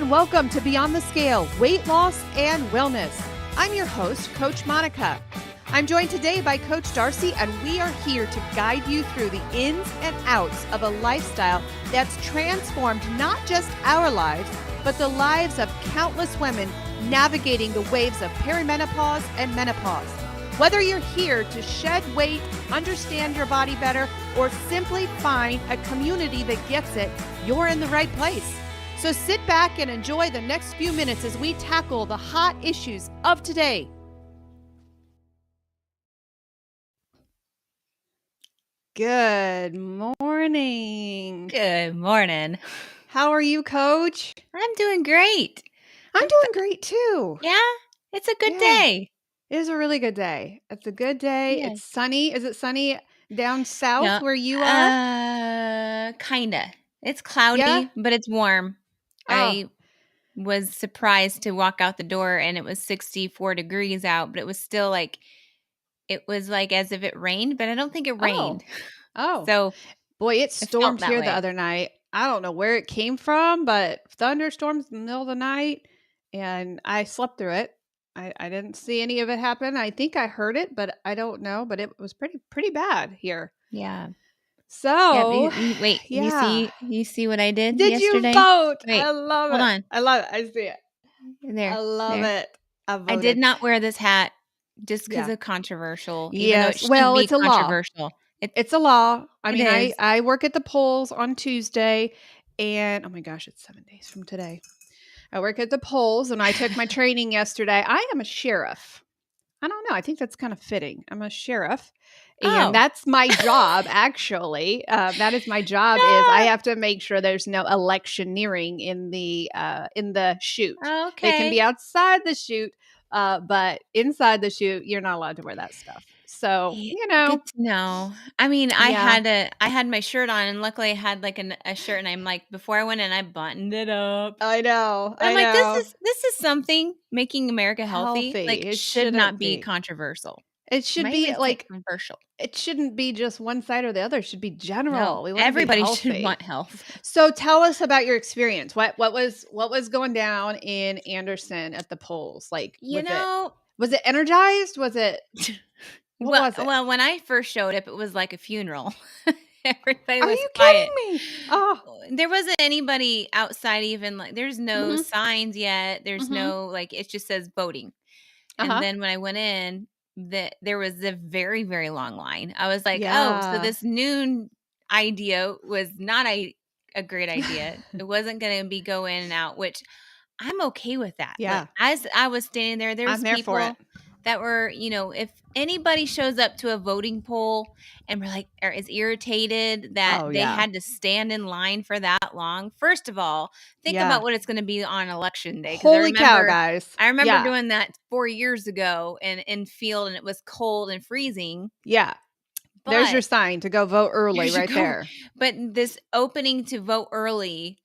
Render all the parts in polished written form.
and welcome to Beyond the Scale, Weight Loss and Wellness. I'm your host, Coach Monica. I'm joined today by Coach Darcy, and we are here to guide you through the ins and outs of a lifestyle that's transformed not just our lives, but the lives of countless women navigating the waves of perimenopause and menopause. Whether you're here to shed weight, understand your body better, or simply find a community that gets it, you're in the right place. So sit back and enjoy the next few minutes as we tackle the hot issues of today. Good morning. Good morning. How are you, Coach? I'm doing great. I'm doing great too. Yeah, it's a good day. It is a really good day. It's a good day. Yes. It's sunny. Is it sunny down south where you are? Kinda. It's cloudy, but it's warm. I was surprised to walk out the door and it was 64 degrees out, but it was still like, it was like as if it rained, but I don't think it rained. So boy, it stormed felt that here way. the other night. I don't know where it came from, but thunderstorms in the middle of the night, and I slept through it. I didn't see any of it happen. I think I heard it, but I don't know. But it was pretty bad here. Yeah. So Wait, you see what I did Did yesterday? you vote? Wait, I love hold it. on. I love it. I see it. There. I love it. I did not wear this hat just because of controversial. Even though it shouldn't be it's a controversial. law. It's a law. It is. I work at the polls on Tuesday, and oh my gosh, it's 7 days from today. I work at the polls, and I took my training yesterday. I am a sheriff. I don't know. I think that's kind of fitting. I'm a sheriff, and that's my job. Actually, that is my job. Is I have to make sure there's no electioneering in the chute. Okay. They can be outside the chute, but inside the chute, you're not allowed to wear that stuff. So Good to know. I mean, I had my shirt on, and luckily I had like a shirt, and I'm like, before I went in, I buttoned it up. I know. But I'm like, this is something making America healthy. Like, it should not be controversial. It should be like controversial. It shouldn't be just one side or the other. It should be general. No, everybody should want health. So tell us about your experience. What was going down in Anderson at the polls? Like, was it energized? Was it? What was it? Well, when I first showed up, it was like a funeral. Everybody was Are you quiet. kidding me? Oh, there wasn't anybody outside. Even like, there's no signs yet. There's no it just says voting. And then when I went in, there was a very, very long line. I was like, so this noon idea was not a great idea. It wasn't going to be go in and out, which I'm okay with that. Yeah. But as I was standing there, there's people that were, if anybody shows up to a voting poll and we're like, or is irritated that they had to stand in line for that long. First of all, think about what it's going to be on election day. Holy cow, guys. I remember doing that 4 years ago in field, and it was cold and freezing. Yeah. There's your sign to go vote early right there. But this opening to vote early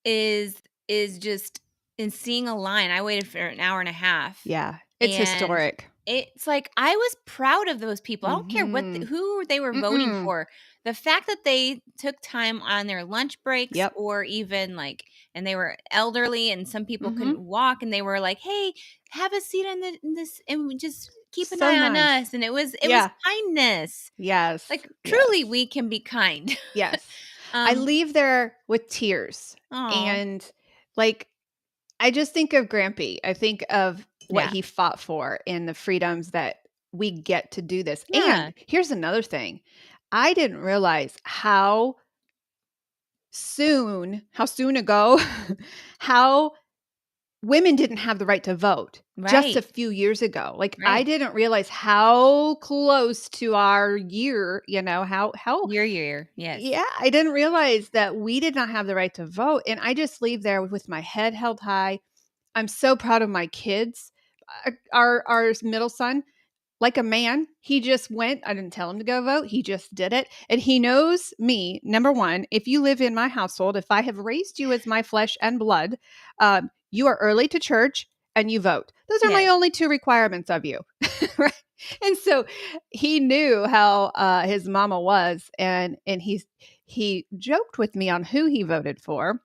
is just, in seeing a line, I waited for an hour and a half. Yeah. It's historic. It's like, I was proud of those people. I don't care who they were voting for. The fact that they took time on their lunch breaks, or even and they were elderly, and some people couldn't walk, and they were like, "Hey, have a seat in this, and just keep an eye on us." And it was kindness. Yes, like truly, we can be kind. Yes, I leave there with tears, and I just think of Grampy. I think of what he fought for and the freedoms that we get to do this. Yeah. And here's another thing. I didn't realize how soon ago, how women didn't have the right to vote just a few years ago. I didn't realize how close to our year, how your year. Yes. Yeah. I didn't realize that we did not have the right to vote. And I just leave there with my head held high. I'm so proud of my kids. Our middle son, like a man, he just went. I didn't tell him to go vote. He just did it. And he knows me. Number one, if you live in my household, if I have raised you as my flesh and blood, you are early to church and you vote. Those are my only two requirements of you. Right? And so he knew how his mama was. And he joked with me on who he voted for.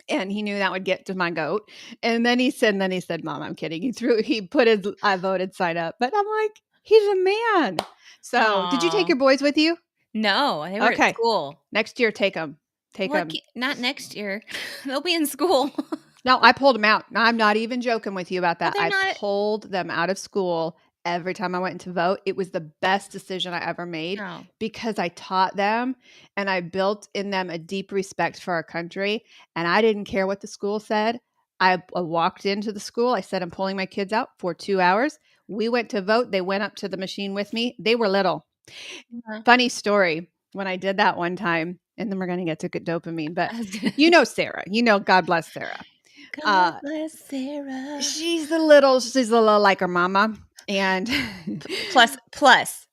And he knew that would get to my goat. And then he said, Mom, I'm kidding. He put his I voted sign up. But I'm like, he's a man. So did you take Aw. your boys with you? No, they were at Okay. school. Next year, take them. Take Look, them. not next year. They'll be in school. No, I pulled them out. No, I'm not even joking with you about Well, that. they're I not. pulled them out of school every time I went to vote. It was the best decision I ever made No. because I taught them and I built in them a deep respect for our country. And I didn't care what the school said. I walked into the school. I said, I'm pulling my kids out for 2 hours. We went to vote. They went up to the machine with me. They were little. Uh-huh. Funny story. When I did that one time, and then we're going to get to dopamine, but I was gonna you know Sarah. You know, God bless Sarah. God bless Sarah. She's a little like her mama and Plus a plus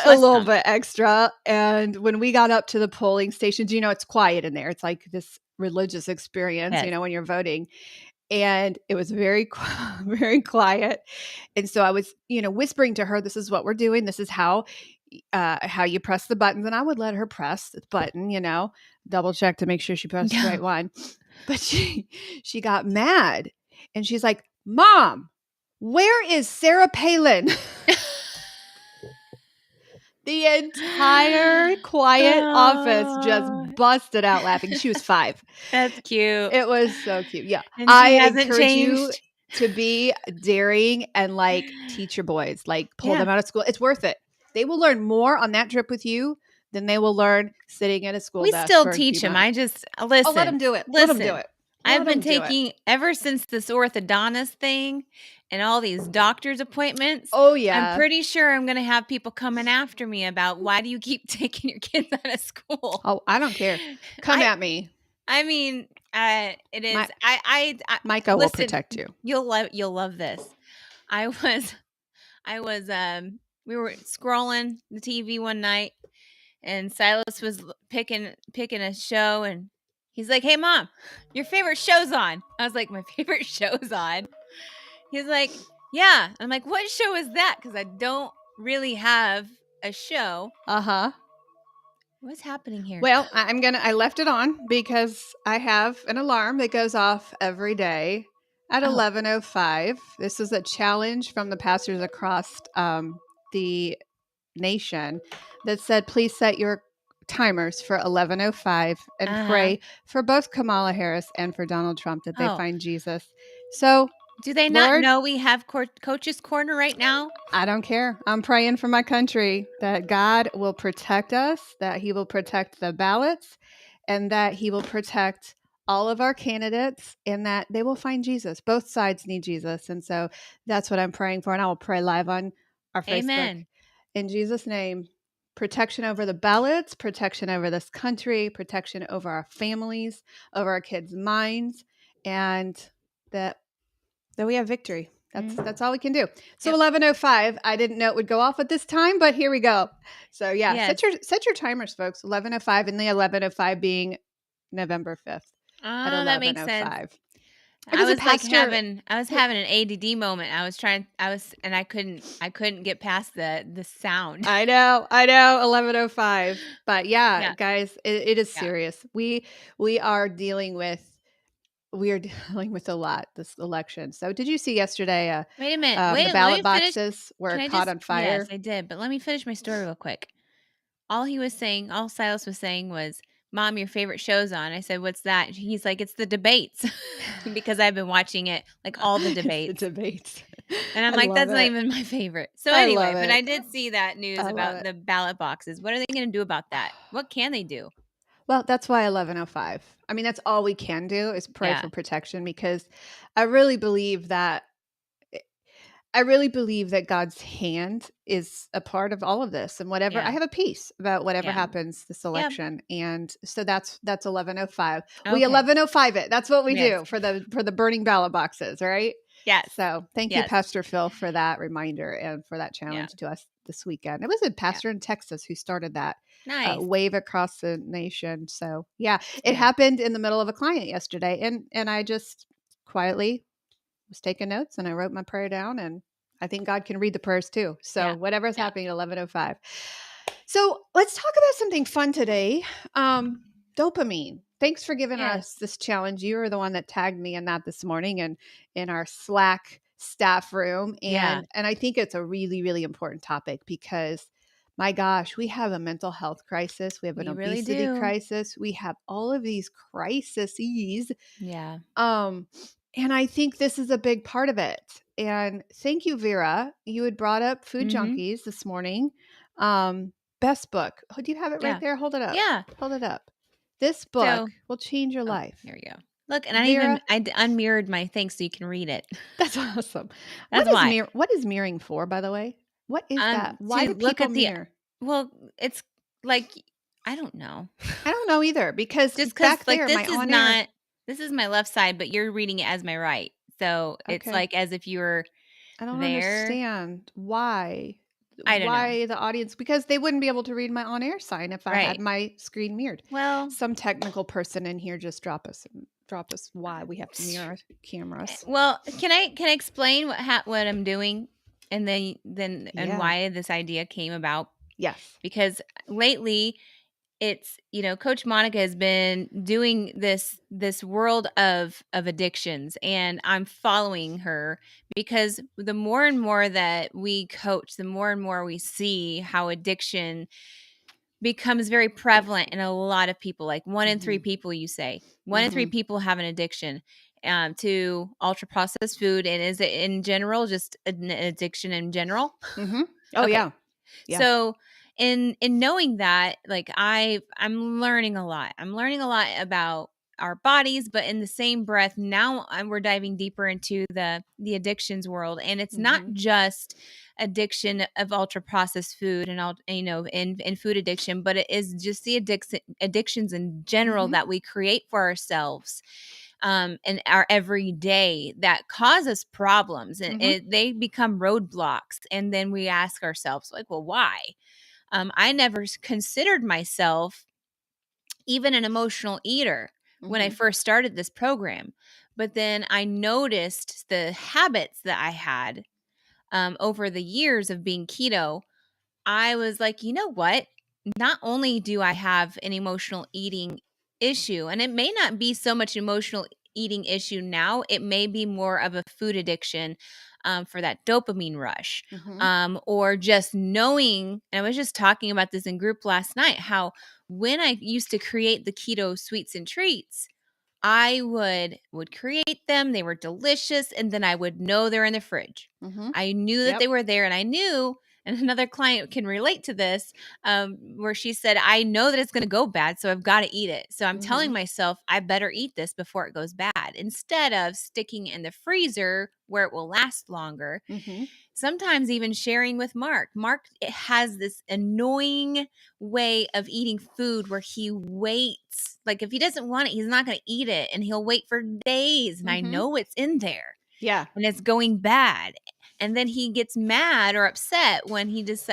little some. bit extra. And when we got up to the polling stations, it's quiet in there. It's like this religious experience, Yes. when you're voting. And it was very, very quiet. And so I was, whispering to her, this is what we're doing. This is how you press the buttons. And I would let her press the button, double check to make sure she pressed the right No. one. But she got mad and she's like, Mom, where is Sarah Palin? The entire quiet office just Oh, busted out laughing. She was 5. that's cute. It was so cute. Yeah. And I she hasn't encourage you changed. to be daring and teach your boys, pull Yeah. them out of school. It's worth it. They will learn more on that trip with you than they will learn sitting at a school We desk still for a few teach them. months. I just Oh, let them listen. do it. Let them do Listen. it. I've Let been them do it. taking ever since this orthodontist thing and all these doctor's appointments. Oh, I'm yeah. pretty sure I'm going to have people coming after me about why do you keep taking your kids out of school? Oh, I don't care. Come at me. I mean, it is. Micah will Listen. protect you. You'll love this. I was we were scrolling the TV one night and Silas was picking a show and he's like, "Hey mom, your favorite show's on." I was like, "My favorite show's on?" He's like, "Yeah." I'm like, "What show is that?" Cuz I don't really have a show. Uh-huh. What's happening here? Well, I left it on because I have an alarm that goes off every day at Oh. 11:05. This is a challenge from the pastors across the nation that said, please set your timers for 11:05 and Uh-huh. pray for both Kamala Harris and for Donald Trump that they Oh. find Jesus. So, Do they not Lord, know we have Coach's Corner right now? I don't care. I'm praying for my country that God will protect us, that he will protect the ballots, and that he will protect all of our candidates and that they will find Jesus. Both sides need Jesus. And so that's what I'm praying for. And I will pray live on our Facebook. Amen. In Jesus' name, protection over the ballots, protection over this country, protection over our families, over our kids' minds, and that we have victory. That's all we can do. So Yep. 11:05. I didn't know it would go off at this time, but here we go. So yeah, Yes. set your timers, folks. 11:05 and the 11:05 being November 5th at That makes sense. 11:05. I was having an ADD moment. I couldn't get past the sound. I know 11:05. But Yeah. guys, it is Yeah. serious. We are dealing with a lot this election. So did you see yesterday Wait a minute. the ballot boxes were caught on fire? Yes, I did. But let me finish my story real quick. All Silas was saying was, "Mom, your favorite show's on." I said, "What's that?" He's like, "It's the debates," because I've been watching it, like all the debates. The debates. And I'm I like, love "That's not it. even my favorite." So I anyway, love but it. I did see that news I love about it. the ballot boxes. What are they going to do about that? What can they do? Well, that's why 11:05. I mean, that's all we can do is pray Yeah. for protection because I really believe that God's hand is a part of all of this and whatever. Yeah. I have a peace about whatever Yeah. happens this election. And so that's 11:05. We Okay. 11:05 it. That's what we Yes. do for the burning ballot boxes, right? Yes. So thank you, Yes. Pastor Phil, for that reminder and for that challenge to us this weekend. It was a pastor in Texas who started that Nice. wave across the nation. So it Yeah. happened in the middle of a client yesterday, and I just quietly was taking notes and I wrote my prayer down, and I think God can read the prayers too. So whatever's happening at 11:05. So let's talk about something fun today. Dopamine. thanks for giving Yeah. us this challenge. You were the one that tagged me in that this morning and in our Slack staff room. Yeah. And I think it's a really, really important topic because my gosh, we have a mental health crisis. We have an We really obesity do. crisis. We have all of these crises. Yeah. Um, and I think this is a big part of it. And thank you, Vera. You had brought up Food Mhm. Junkies this morning. Best book. Oh, do you have it right Yeah. there? Hold it up. Yeah. Hold it up. This book So will change your oh, life. there we go. Look, and Vera, I unmirrored my thing so you can read it. that's awesome. That's why. What is mirroring for, by the way? What is that? Why To do look people at the mirror? well, it's like I don't know. I don't know either because Just because back like, there, my on air. this is my left side, but you're reading it as my right. So, it's Okay. like as if you were I don't there. understand why I don't know. the audience because they wouldn't be able to read my on air sign if I had Right. my screen mirrored. Well, Some technical person in here just drop us why we have to mirror our cameras. well, can I explain what I'm doing and then and Yeah. why this idea came about? Yes. Because lately it's Coach Monica has been doing this world of addictions, and I'm following her because the more and more that we coach, the more and more we see how addiction becomes very prevalent in a lot of people. Like one in three Mhm. people, you say one in three Mhm. people have an addiction to ultra processed food. And is it in general just an addiction in general? Mhm. Oh Okay. yeah. Yeah. So in knowing that, like I'm learning a lot. I'm learning a lot about our bodies, but in the same breath, now we're diving deeper into the addictions world, and it's not Mhm. just addiction of ultra processed food and all in food addiction, but it is just the addictions in general Mhm. that we create for ourselves in our everyday that cause us problems, and Mhm. they become roadblocks, and then we ask ourselves like, well, why? I never considered myself even an emotional eater when I Mhm. first started this program, but then I noticed the habits that I had over the years of being keto. I was like, you know what? Not only do I have an emotional eating issue, and it may not be so much emotional eating issue now, it may be more of a food addiction for that dopamine rush. Mhm. Or just knowing, and I was just talking about this in group last night, how when I used to create the keto sweets and treats, I would create them, they were delicious, and then I would know they're in the fridge. Mhm. I knew that they Yep. were there, and I knew, and another client can relate to this, where she said, "I know that it's gonna go bad, so I've gotta eat it." So I'm telling Mhm. myself, "I better eat this before it goes bad," instead of sticking it in the freezer where it will last longer. Mhm. Sometimes even sharing with Mark. Mark has this annoying way of eating food where he waits. Like if he doesn't want it, he's not going to eat it, and he'll wait for days, and I Mhm. know it's in there Yeah. and it's going bad. And then he gets mad or upset when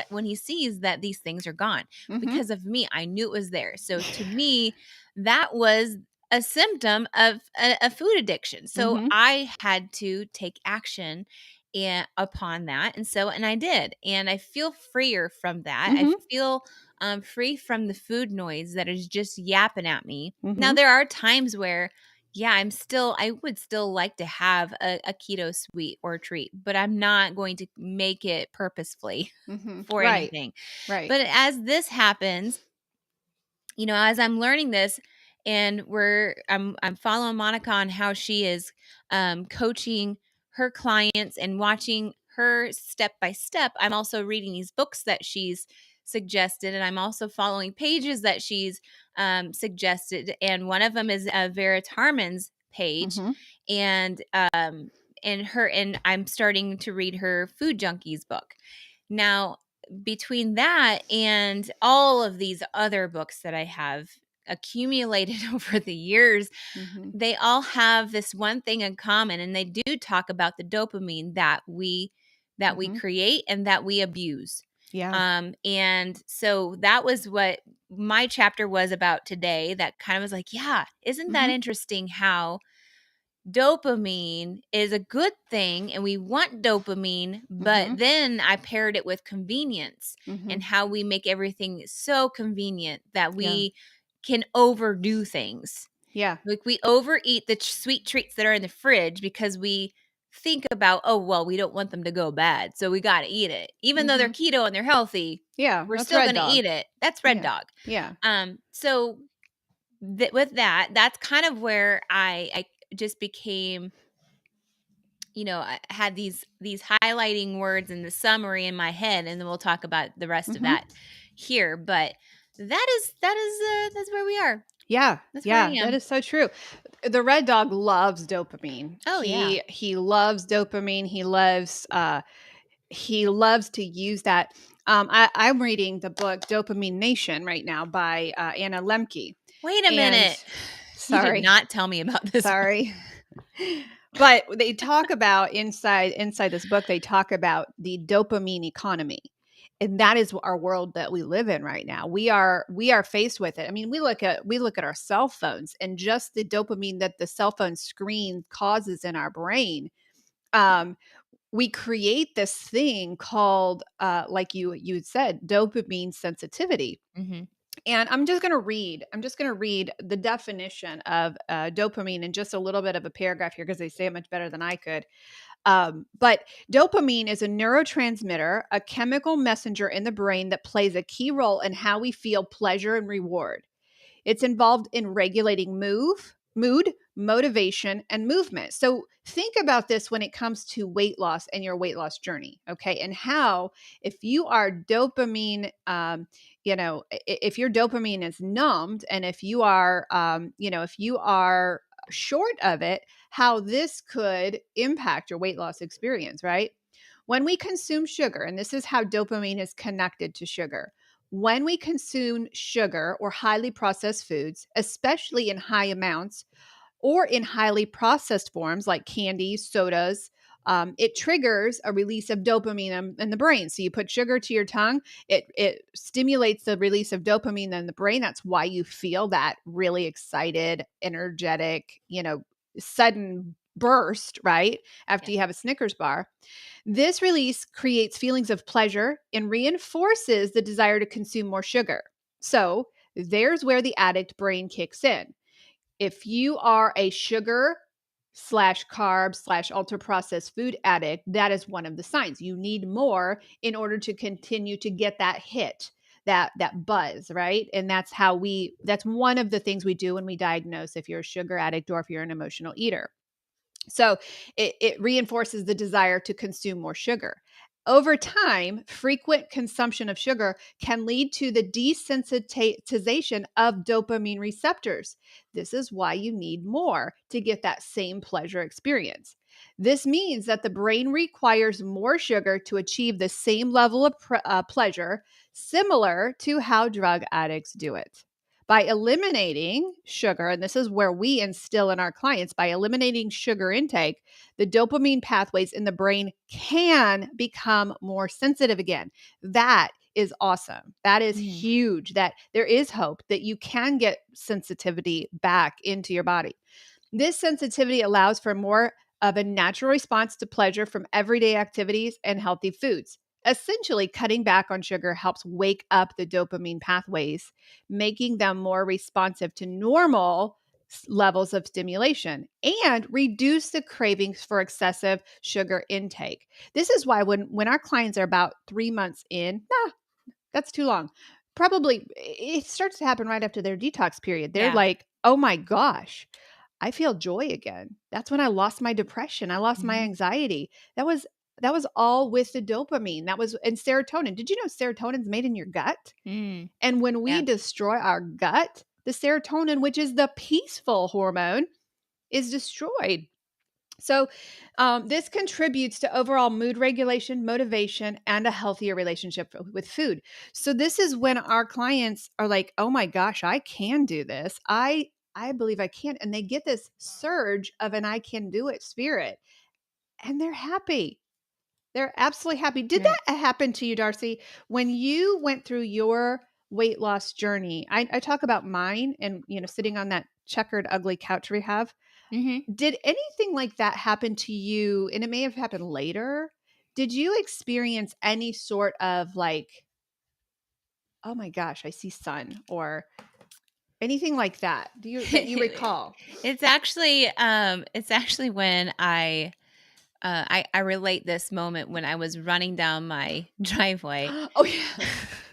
when he sees that these things are gone. Mhm. Because of me, I knew it was there. So to me, that was a symptom of a food addiction. So Mhm. I had to take action upon that, and I did, and I feel freer from that. I Mhm. feel free from the food noise that is just yapping at me. Now Mhm. there are times where yeah, I would still like to have a keto sweet or treat, but I'm not going to make it purposefully Mhm. for Right. anything. Right. But as this happens, as I'm learning this, and I'm following Monica on how she is coaching her clients and watching her step by step. I'm also reading these books that she's suggested, and I'm also following pages that she's suggested. And one of them is Vera Tarman's page, Mhm. and I'm starting to read her Food Junkies book now. Between that and all of these other books that I have accumulated over the years, Mhm. they all have this one thing in common, and they do talk about the dopamine that we Mhm. create and that we abuse. Yeah. And so that was what my chapter was about today. That kind of was like, yeah, isn't that Mhm. interesting how dopamine is a good thing and we want dopamine, but Mhm. then I paired it with convenience and Mhm. how we make everything so convenient that Yeah. we can overdo things. Yeah. Like, we overeat the sweet treats that are in the fridge because we think about, "Oh, well, we don't want them to go bad, so we gotta eat it." Even though they're Mhm. keto and they're healthy, Yeah, we're that's still Red gonna Dog. eat it. That's Red Yeah. Dog. Yeah. So with that, that's kind of where I just became, I had these highlighting words in the summary in my head, and then we'll talk about the rest of Mhm. that here. But that's where we are. Yeah. That's where I Yeah, that am. is so true. The Red Dog loves dopamine. Oh yeah. He loves dopamine. He loves to use that. I'm reading the book Dopamine Nation right now by Anna Lemke. Wait a And minute. You did sorry, not tell me about this one. sorry. But they talk about inside this book, they talk about the dopamine economy. And that is our world that we live in right now. We are faced with it. I mean, we look at our cell phones and just the dopamine that the cell phone screen causes in our brain. Um, we create this thing called, like you had said, dopamine sensitivity. Mhm. And I'm just going to read the definition of dopamine in just a little bit of a paragraph here because they say it much better than I could. But dopamine is a neurotransmitter, a chemical messenger in the brain that plays a key role in how we feel pleasure and reward. It's involved in regulating mood, motivation, and movement. So think about this when it comes to weight loss and your weight loss journey, okay? And how if you are dopamine, if your dopamine is numbed, and if you are short of it, how this could impact your weight loss experience, right? When we consume sugar, and this is how dopamine is connected to sugar. When we consume sugar or highly processed foods, especially in high amounts or in highly processed forms like candies, sodas, it triggers a release of dopamine in the brain. So you put sugar to your tongue, it stimulates the release of dopamine in the brain. That's why you feel that really excited, energetic, sudden burst, right? After Yep. you have a Snickers bar. This release creates feelings of pleasure and reinforces the desire to consume more sugar. So there's where the addict brain kicks in. If you are a sugar slash carb slash ultra processed food addict, that is one of the signs. You need more in order to continue to get that hit, that buzz, right? And that's one of the things we do when we diagnose if you're a sugar addict or if you're an emotional eater. So it reinforces the desire to consume more sugar. Over time, frequent consumption of sugar can lead to the desensitization of dopamine receptors. This is why you need more to get that same pleasure experience. This means that the brain requires more sugar to achieve the same level of pleasure, similar to how drug addicts do it. By eliminating sugar, and this is where we instill in our clients, by eliminating sugar intake, the dopamine pathways in the brain can become more sensitive again. That is awesome. That is Mhm. huge. That there is hope that you can get sensitivity back into your body. This sensitivity allows for more of a natural response to pleasure from everyday activities and healthy foods. Essentially, cutting back on sugar helps wake up the dopamine pathways, making them more responsive to normal levels of stimulation and reduce the cravings for excessive sugar intake. This is why when our clients are about 3 months in, that's too long. Probably it starts to happen right after their detox period. They're Yeah. like, oh my gosh, I feel joy again. That's when I lost my depression. I lost my Mhm. anxiety. That was all with the dopamine. That was and serotonin. Did you know serotonin's made in your gut? Mm. And when we Yep. destroy our gut, the serotonin, which is the peaceful hormone, is destroyed. So, this contributes to overall mood regulation, motivation, and a healthier relationship with food. So, this is when our clients are like, "Oh my gosh, I can do this. I believe I can," and they get this surge of an "I can do it" spirit, and they're happy. They're absolutely happy. Did Right. that happen to you, Darcy, when you went through your weight loss journey? I talk about mine, and sitting on that checkered, ugly couch we have. Mhm. Did anything like that happen to you? And it may have happened later. Did you experience any sort of like, oh my gosh, I see sun, or Anything like that? That you recall? It's actually when I relate this moment when I was running down my driveway. Oh, yeah.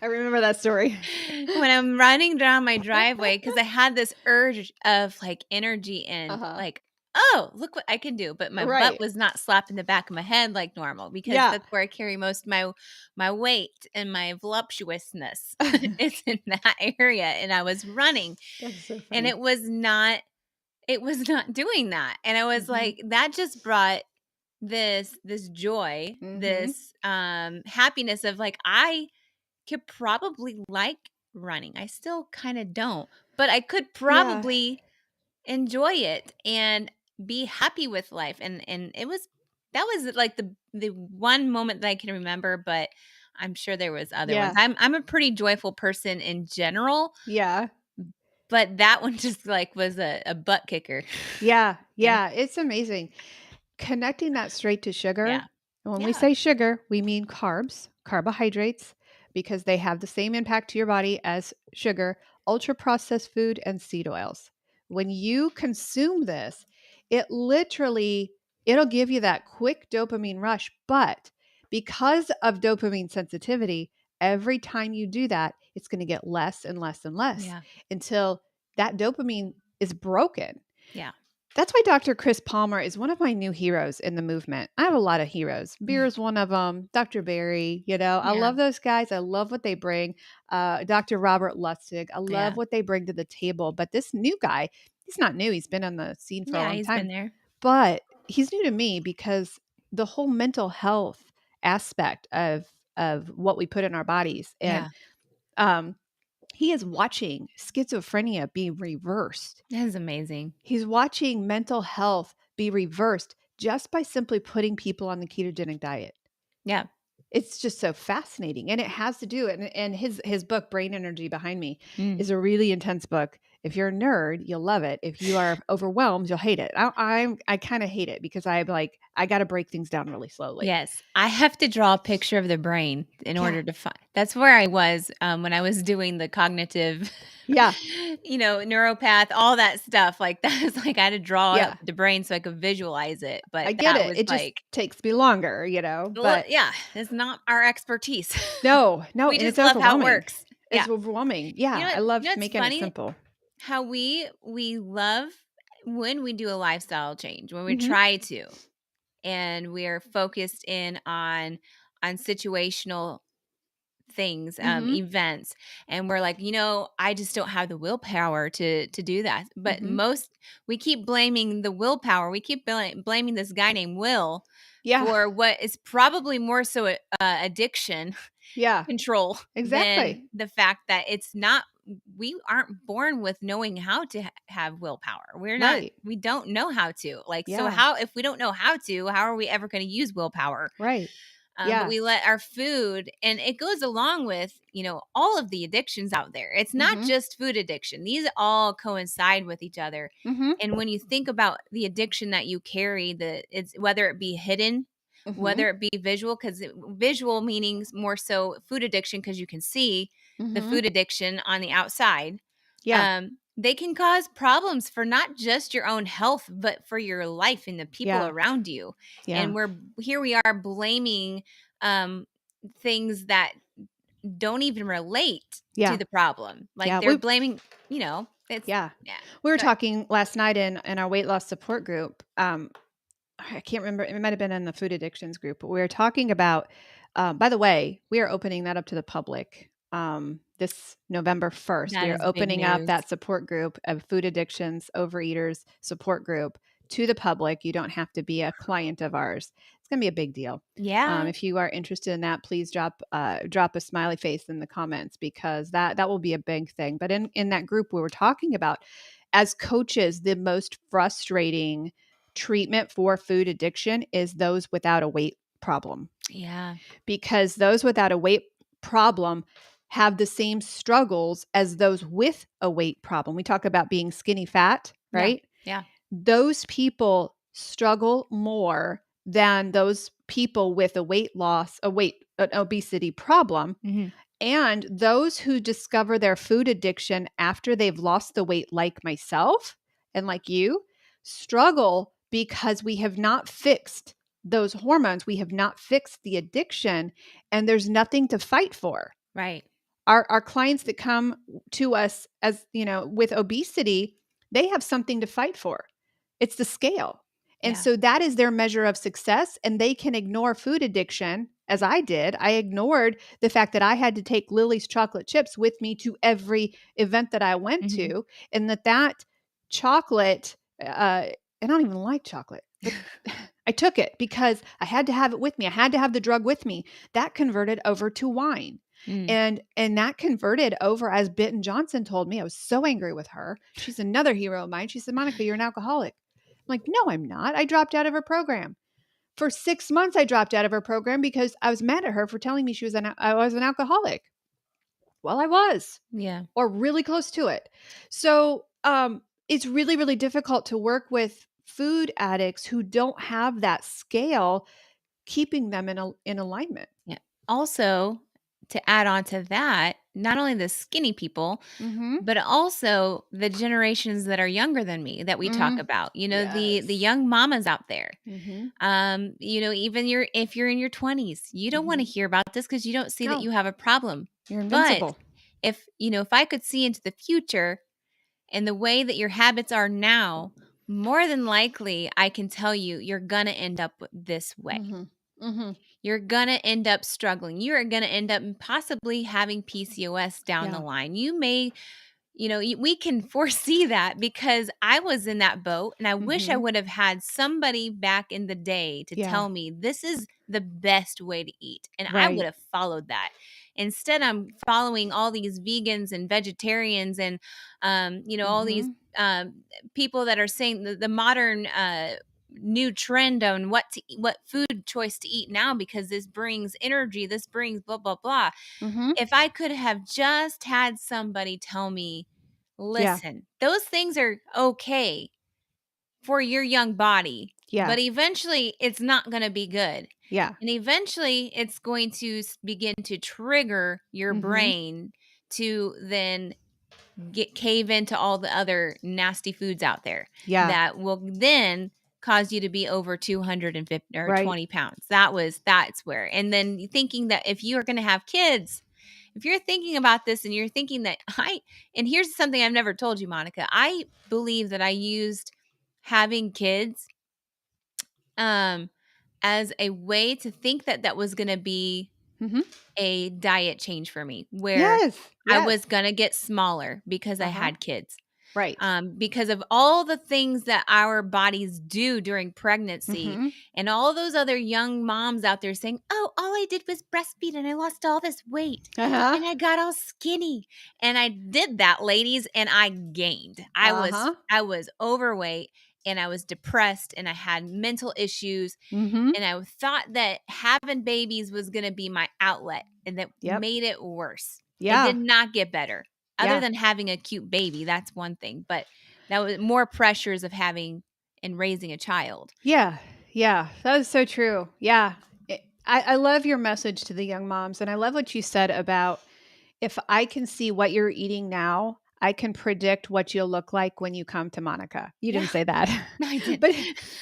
I remember that story. When I'm running down my driveway, because I had this urge of, like, energy and, Uh-huh. like, "Oh, look what I can do," but my butt Right. was not slapping the back of my head like normal because Yeah. that's where I carry most of my weight and my voluptuousness is in that area, and I was running, That's so and funny. it was not doing that, and I was Mhm. like, that just brought this joy, Mhm. this, happiness of, like, I could probably like running. I still kinda don't, but I could Yeah. probably enjoy it and be happy with life, and it was that was, like, the one moment that I can remember, but I'm sure there was other ones. Yeah. I'm a pretty joyful person in general, Yeah. but that one just, like, was a butt kicker. Yeah. Yeah. Yeah. It's amazing. Connecting that straight to sugar. Yeah. And when we Yeah. say sugar, we mean carbs, carbohydrates, because they have the same impact to your body as sugar, ultra processed food, and seed oils. When you consume this, it literally it'll give you that quick dopamine rush, but because of dopamine sensitivity, every time you do that, it's going to get less and less and less Yeah. until that dopamine is broken. Yeah. That's why Dr. Chris Palmer is one of my new heroes in the movement. I have a lot of heroes. Beer is one of them. Dr. Barry, I Yeah. love those guys. I love what they bring. Dr. Robert Lustig, I love Yeah. what they bring to the table. But this new guy, he's not new. He's been on the scene for a Yeah, long he's been time. there. But he's new to me because the whole mental health aspect of what we put in our bodies, and Yeah. um, he is watching schizophrenia be reversed. That is amazing. He's watching mental health be reversed just by simply putting people on the ketogenic diet. Yeah. It's just so fascinating, and it has to do and his book Brain Energy Behind Me Mm. is a really intense book. If you're a nerd, you'll love it. If you are overwhelmed, you'll hate it. I kind of hate it because I'm like I got to break things down really slowly. Yes, I have to draw a picture of the brain in Yeah. order to find. That's where I was, when I was doing the cognitive, Yeah. neuropath, all that stuff, like, that is like, I had to draw up Yeah. the brain so I could visualize it, I but get that it. was It just like, takes me longer, well, but yeah, it's not our expertise. no, no, We and just it's love how it overwhelming. works. It's Yeah. overwhelming. Yeah, I love It's making it funny? simple. How we love when we do a lifestyle change, when we Mhm. try to, and we're focused in on situational things, Mhm. events, and we're like, I just don't have the willpower to do that. But Mhm. we keep blaming the willpower. We keep blaming this guy named Will Yeah. for what is probably more so addiction Yeah. control Exactly. than the fact that it's not. We aren't born with knowing how to have willpower. Right. We don't know how to. Like, so Yeah. how, if we don't know how are we ever going to use willpower? Right. But Yeah. we let our food, and it goes along with, all of the addictions out there. It's not Mhm. just food addiction. These all coincide with each other. Mhm. And when you think about the addiction that you carry, it's whether it be hidden, Mhm. whether it be visual, because visual meanings more so food addiction, because you can see the Mhm. food addiction on the outside. Yeah. They can cause problems for not just your own health, but for your life and the people Yeah. around you. Yeah. And we are blaming um, things that don't even relate to Yeah. the problem. Like, Yeah. they're blaming, it's Yeah. yeah. We were Good. talking last night in our weight loss support group. I can't remember. It might have been in the food addictions group, but we were talking about. By the way, we are opening that up to the public this November 1st. That We are is big opening up news. that support group of food addictions, overeaters support group to the public. You don't have to be a client of ours. It's going to be a big deal. Yeah. If you are interested in that, please drop a smiley face in the comments because that will be a big thing. But in that group, we were talking about as coaches, the most frustrating treatment for food addiction is those without a weight problem Yeah. because those without a weight problem have the same struggles as those with a weight problem. We talk about being skinny fat, Yeah. right? Yeah. Those people struggle more than those people with a weight loss, an obesity problem. Mhm. And those who discover their food addiction after they've lost the weight, like myself and like you, struggle because we have not fixed those hormones. We have not fixed the addiction, and there's nothing to fight for. Right. Our clients that come to us as, with obesity, they have something to fight for. It's the scale. And Yeah. so that is their measure of success, and they can ignore food addiction as I did. I ignored the fact that I had to take Lily's chocolate chips with me to every event that I went Mhm. to, and that chocolate, I don't even like chocolate, but I took it because I had to have it with me. I had to have the drug with me. That converted over to wine. Mm. And that converted over, as Bitten Johnson told me. I was so angry with her. She's another hero of mine. She said, Monica, you're an alcoholic. I'm like, no, I'm not. I dropped out of her program. For 6 months, I dropped out of her program because I was mad at her for telling me I was an alcoholic. Well, I was, Yeah. or really close to it. So it's really, really difficult to work with food addicts who don't have that scale, keeping them in alignment. Yeah. Also, to add on to that, not only the skinny people, Mm-hmm. but also the generations that are younger than me that we talk Mm. about. The Yes. young mamas out there. Mm-hmm. Even if you're in your 20s, you don't want to Mm-hmm. hear about this because you don't see that No, you have a problem. you're But invincible. if I could see into the future and the way that your habits are now, more than likely I can tell you you're going to end up this way. Mm-hmm. Mm-hmm. You're going to end up struggling. You are going to end up possibly having PCOS down the Yeah. line. You may, we can foresee that because I was in that boat and I wish I Mm-hmm. would have had somebody back in the day to Yeah. tell me this is the best way to eat. And I would Right. have followed that. Instead, I'm following all these vegans and vegetarians and, all these Mm-hmm. people that are saying the modern, new trend on what food choice to eat now because this brings energy, this brings blah blah blah. Mm-hmm. If I could have just had somebody tell me, Yeah. listen, those things are okay for your young body, Yeah. but eventually it's not going to be good. Yeah. And eventually it's going to begin to trigger your Mm-hmm. brain to then get cave into all the other nasty foods out there Yeah. that will then cause you to be over 250 or Right. 20 pounds. That's where. And then thinking that if you are going to have kids, if you're thinking about this and you're thinking that and here's something I've never told you, Monica. I believe that I used having kids um as a way to think that that was going to be Mm-hmm. a diet change for me where Yes. I Yes. was going to get smaller because I Uh-huh. had kids. Right. Because of all the things that our bodies do during pregnancy Mm-hmm. and all those other young moms out there saying, oh, all I did was breastfeed and I lost all this weight Uh-huh. and I got all skinny. And I did that, ladies, and I gained. Uh-huh. I was overweight and I was depressed and I had mental issues Mm-hmm. and I thought that having babies was going to be my outlet and that Yep. made it worse. It did Yeah. not get better. Other Yeah. than having a cute baby, that's one thing, but that was more pressures of having and raising a child. Yeah. Yeah. That is so true. Yeah. I love your message to the young moms. And I love what you said about, if I can see what you're eating now, I can predict what you'll look like when you come to Monica. You Yeah, didn't say that, no, I didn't.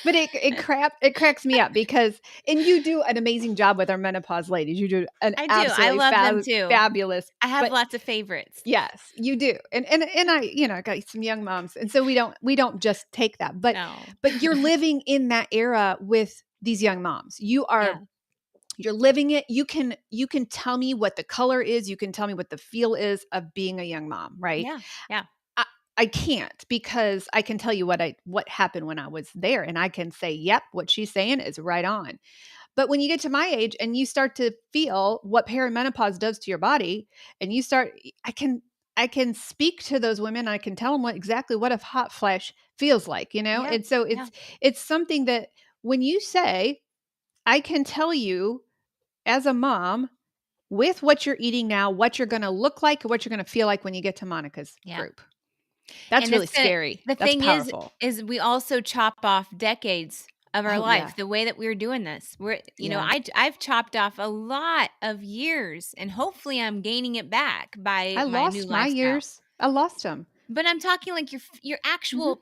but it cracks me up because, and you do an amazing job with our menopause ladies. You do an I do. I absolutely love them too. fabulous. I have But lots of favorites. yes, you do, and I, I got some young moms, and so we don't just take that, No. but you're living in that era with these young moms. Yeah. You're living it. You can tell me what the color is. You can tell me what the feel is of being a young mom, right? Yeah. Yeah. I, I can't, because I can tell you what happened when I was there, and I can say, yep, what she's saying is right on. But when you get to my age and you start to feel what perimenopause does to your body, and I can speak to those women. I can tell them exactly what a hot flash feels like, Yeah. And so Yeah. it's something that, when you say, I can tell you as a mom, with what you're eating now, what you're going to look like, what you're going to feel like when you get to Monica's Yeah. group. That's And really it's gonna scary. the That's thing powerful. is we also chop off decades of our Oh, yeah. life, the way that we're doing this. Yeah. I've chopped off a lot of years, and hopefully I'm gaining it back by I my new lost my lifestyle. years. I lost them. But I'm talking like your Mhm.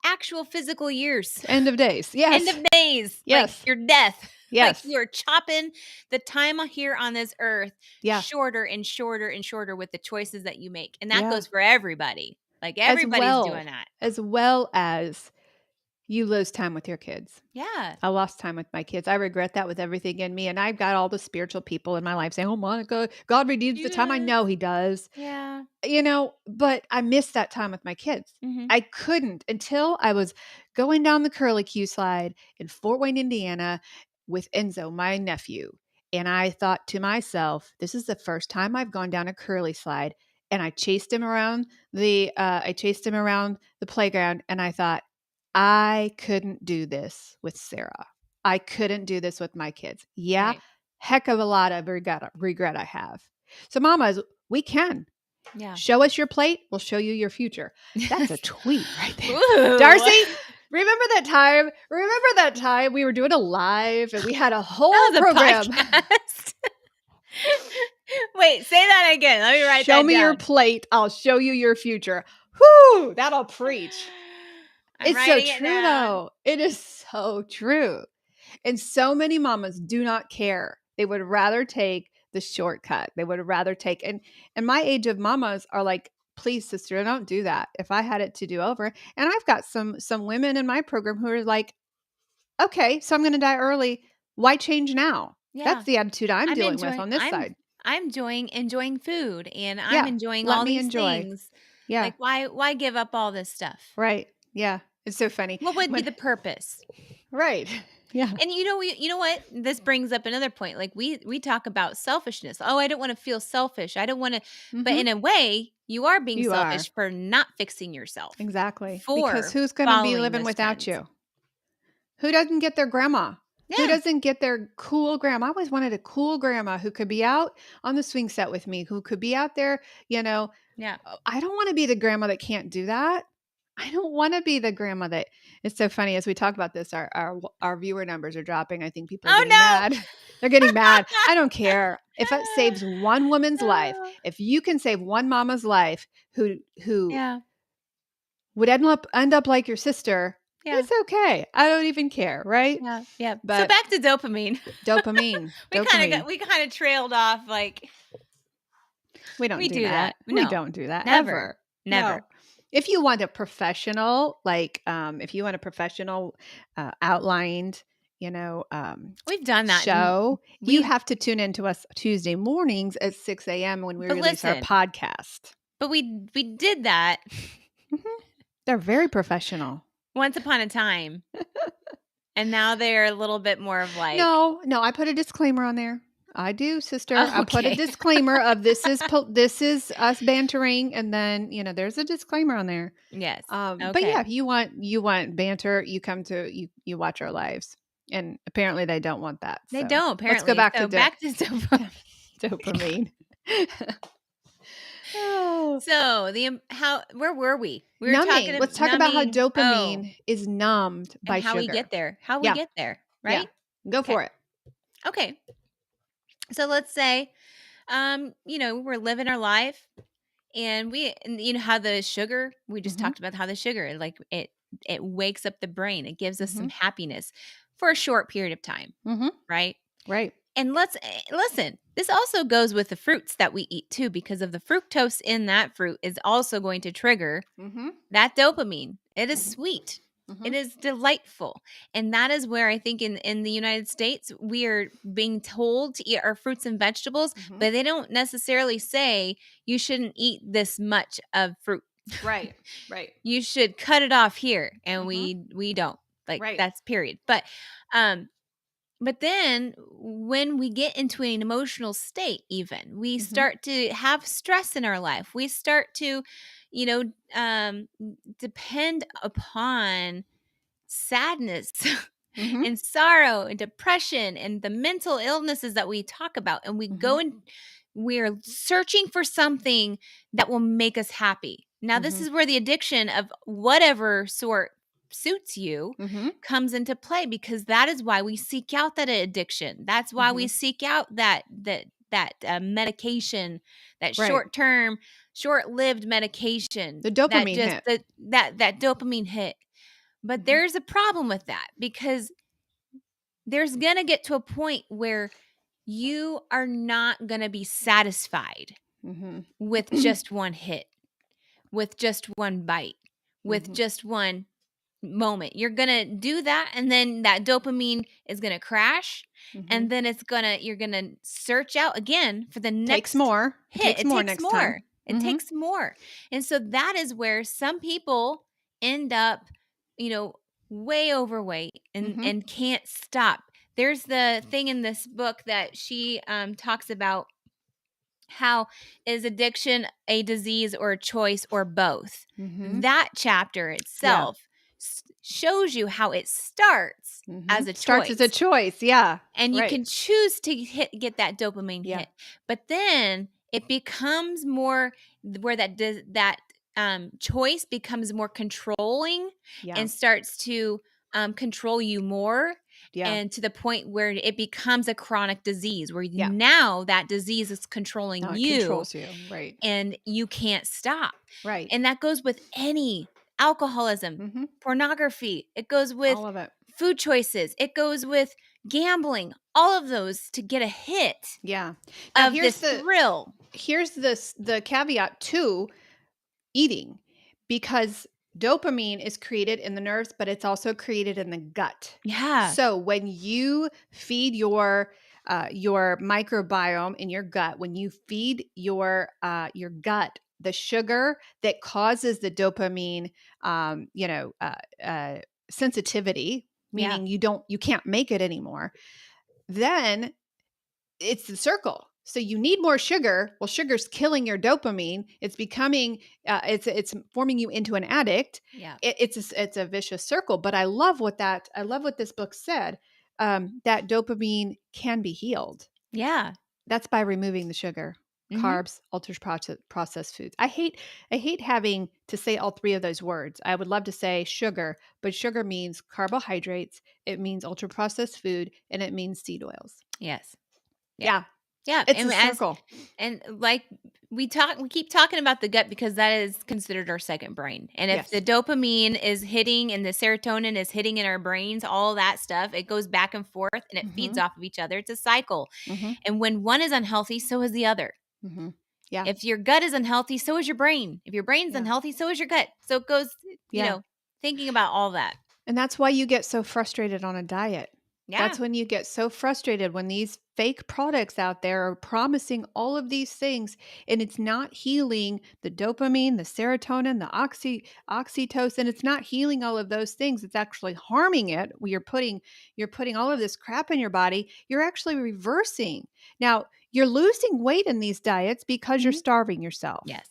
actual physical years. End of days. End Yes. of days, like Yes. your death. Like Yes. you're chopping the time here on this earth Yeah. shorter and shorter and shorter with the choices that you make. And that Yeah. goes for everybody. Like As everybody's well doing that. as well as you lose time with your kids. Yeah. I lost time with my kids. I regret that with everything in me, and I've got all the spiritual people in my life saying, "Oh, Monica, God redeems the time." I Yes. know he does. Yeah. But I missed that time with my kids. Mhm. I couldn't until I was going down the curlicue slide in Fort Wayne, Indiana with Enzo, my nephew. And I thought to myself, this is the first time I've gone down a curly slide. And I chased him around the playground, and I thought, I couldn't do this with Sarah. I couldn't do this with my kids. Yeah, Right. heck of a lot of regret I have. So mamas, we can. Yeah. Show us your plate, we'll show you your future. That's a tweet right there. Ooh. Darcy, remember that time? Remember that time we were doing a live and we had a whole That was a program? podcast. Wait, say that again. Let me write Show that me your down. plate, I'll show you your future. Whoo, that'll preach. I'm It's so writing it true, down. though. It is so true. And so many mamas do not care. They would rather take the shortcut. They would rather take, and my age of mamas are like, please, sister, don't do that. If I had it to do over. And I've got some women in my program who are like, okay, so I'm going to die early. Why change now? Yeah. That's the attitude I'm I'm dealing with enjoying on this side. I'm enjoying food, and I'm Yeah. enjoying Let all me these enjoy. things. Yeah. Like why give up all this stuff? Right. Yeah. It's so funny. What would be When, the purpose? right. Yeah. And you know what? This brings up another point. Like we talk about selfishness. Oh, I don't want to feel selfish. I don't want to, but Mm-hmm. in a way, you are being You are. selfish for not fixing yourself, Exactly. Because for who's going to be following living those without trends. you? Who doesn't get their grandma? Who Yeah. doesn't get their cool grandma? I always wanted a cool grandma who could be out on the swing set with me, who could be out there, you know. Yeah. I don't want to be the grandma that can't do that. I don't want to be the grandma that it's so funny as we talk about this, our viewer numbers are dropping. I think people are Oh getting no. mad. They're getting mad. I don't care. If it saves one woman's life, if you can save one mama's life who Yeah. would end up like your sister, Yeah. it's okay. I don't even care, right? Yeah. Yeah. So But back to dopamine. dopamine. We kind of trailed off like We don't we do do that. that. We No. don't do that Never. ever. Never. No. If you want a professional, if you want a professional outlined, We've done that. show, you We have to tune into us Tuesday mornings at 6 a.m. when we but release our listen, podcast. but we did that Mhm. They're very professional. once upon a time. And now they're a little bit more of like No, I put a disclaimer on there. I do, sister. I put a okay. disclaimer of this is us bantering, and then there's a disclaimer on there. Yes. But yeah, Okay. if you want banter, you come to you watch our lives, and apparently they don't want that. They So don't let's go apparently. back So to back to dopamine. dopamine. Oh. So where were we? We were Numbing. talking Let's talk about how numbing. Oh, dopamine is numbed and by how we sugar. get there. How we Yeah. get there, Yeah. right? Go Okay. for it. Okay. So let's say we're living our life, and you know how the sugar, we just Mhm. talked about how the sugar, like it wakes up the brain. It gives us some Mhm. happiness for a short period of time, Mhm. right? Right. And listen, this also goes with the fruits that we eat too, because of the fructose in that fruit is also going to trigger Mhm. that dopamine. It is Mhm. sweet. It Mhm. is delightful. And that is where I think in the United States, we are being told to eat our fruits and vegetables, Mhm. but they don't necessarily say you shouldn't eat this much of fruit. Right. Right. You should cut it off here. And Mhm. we don't. Like Right. that's period. But then when we get into an emotional state, even we Mhm. start to have stress in our life. We start to, depend upon sadness Mhm. and sorrow and depression and the mental illnesses that we talk about. And we go Mhm. and we're searching for something that will make us happy. Now, this Mhm. is where the addiction of whatever sort suits you comes into play, because that is why we seek out that addiction. That's why we seek out that medication, that short-term, short-lived medication, the dopamine that hit. that dopamine hit. But there's a problem with that, because there's going to get to a point where you are not going to be satisfied with just one hit, with just one bite, with just one moment. You're going to do that, and then that dopamine is going to crash, and then you're going to search out again for the next takes more. hit. It takes more next time. It takes more. And so that is where some people end up, way overweight and can't stop. There's the thing in this book that she talks about, how is addiction a disease or a choice or both? That chapter itself shows you how it starts as a choice. Starts as a choice, yeah. And you can choose to get that dopamine hit. But then it becomes more where that choice becomes more controlling and starts to control you more. And to the point where it becomes a chronic disease, where now that disease is controlling you. It controls you, right. And you can't stop. Right. And that goes with any alcoholism, pornography. It goes with all of it. Food choices. It goes with gambling. All of those to get a hit now of this thrill. Here's the caveat to eating, because dopamine is created in the nerves, but it's also created in the gut. Yeah. So when you feed your microbiome in your gut, when you feed your gut the sugar that causes the dopamine, sensitivity, meaning you can't make it anymore, then it's the circle. So you need more sugar. Well, sugar's killing your dopamine. It's becoming, it's forming you into an addict. Yeah. It's a vicious circle. But I love what this book said, that dopamine can be healed. Yeah. That's by removing the sugar, carbs, ultra processed foods. I hate having to say all three of those words. I would love to say sugar, but sugar means carbohydrates. It means ultra processed food, and it means seed oils. Yes. Yeah. Yeah. It's a circle. And like we keep talking about the gut, because that is considered our second brain. And if the dopamine is hitting and the serotonin is hitting in our brains, all that stuff, it goes back and forth and it feeds off of each other. It's a cycle. And when one is unhealthy, so is the other. Yeah. If your gut is unhealthy, so is your brain. If your brain's unhealthy, so is your gut. So it goes, thinking about all that. And that's why you get so frustrated on a diet. Yeah. That's when you get so frustrated when these fake products out there are promising all of these things, and it's not healing the dopamine, the serotonin, the oxytocin. It's not healing all of those things. It's actually harming it. You're putting all of this crap in your body. You're actually reversing. Now, you're losing weight in these diets because you're starving yourself. Yes.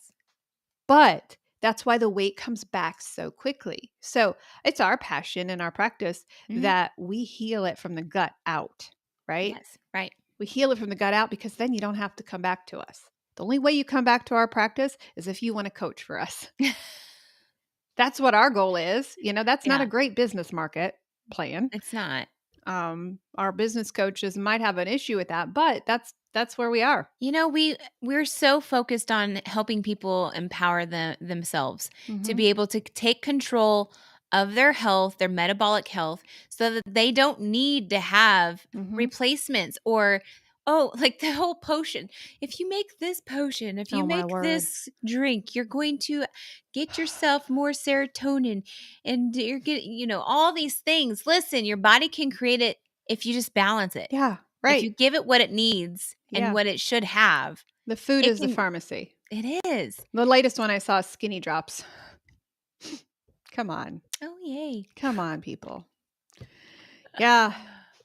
But that's why the weight comes back so quickly. So it's our passion and our practice that we heal it from the gut out, right? Yes, right. We heal it from the gut out, because then you don't have to come back to us. The only way you come back to our practice is if you want to coach for us. That's what our goal is. That's not a great business market plan. It's not. Our business coaches might have an issue with that, but that's where we are. We're so focused on helping people empower themselves to be able to take control of their health, their metabolic health, so that they don't need to have replacements or like the whole potion. If you make this potion, if you make this drink, you're going to get yourself more serotonin, and you're getting, all these things. Listen, your body can create it if you just balance it. Yeah, right. If you give it what it needs and what it should have. The food is the pharmacy. It is. The latest one I saw is Skinny Drops. Come on. Oh, yay. Come on, people. Yeah.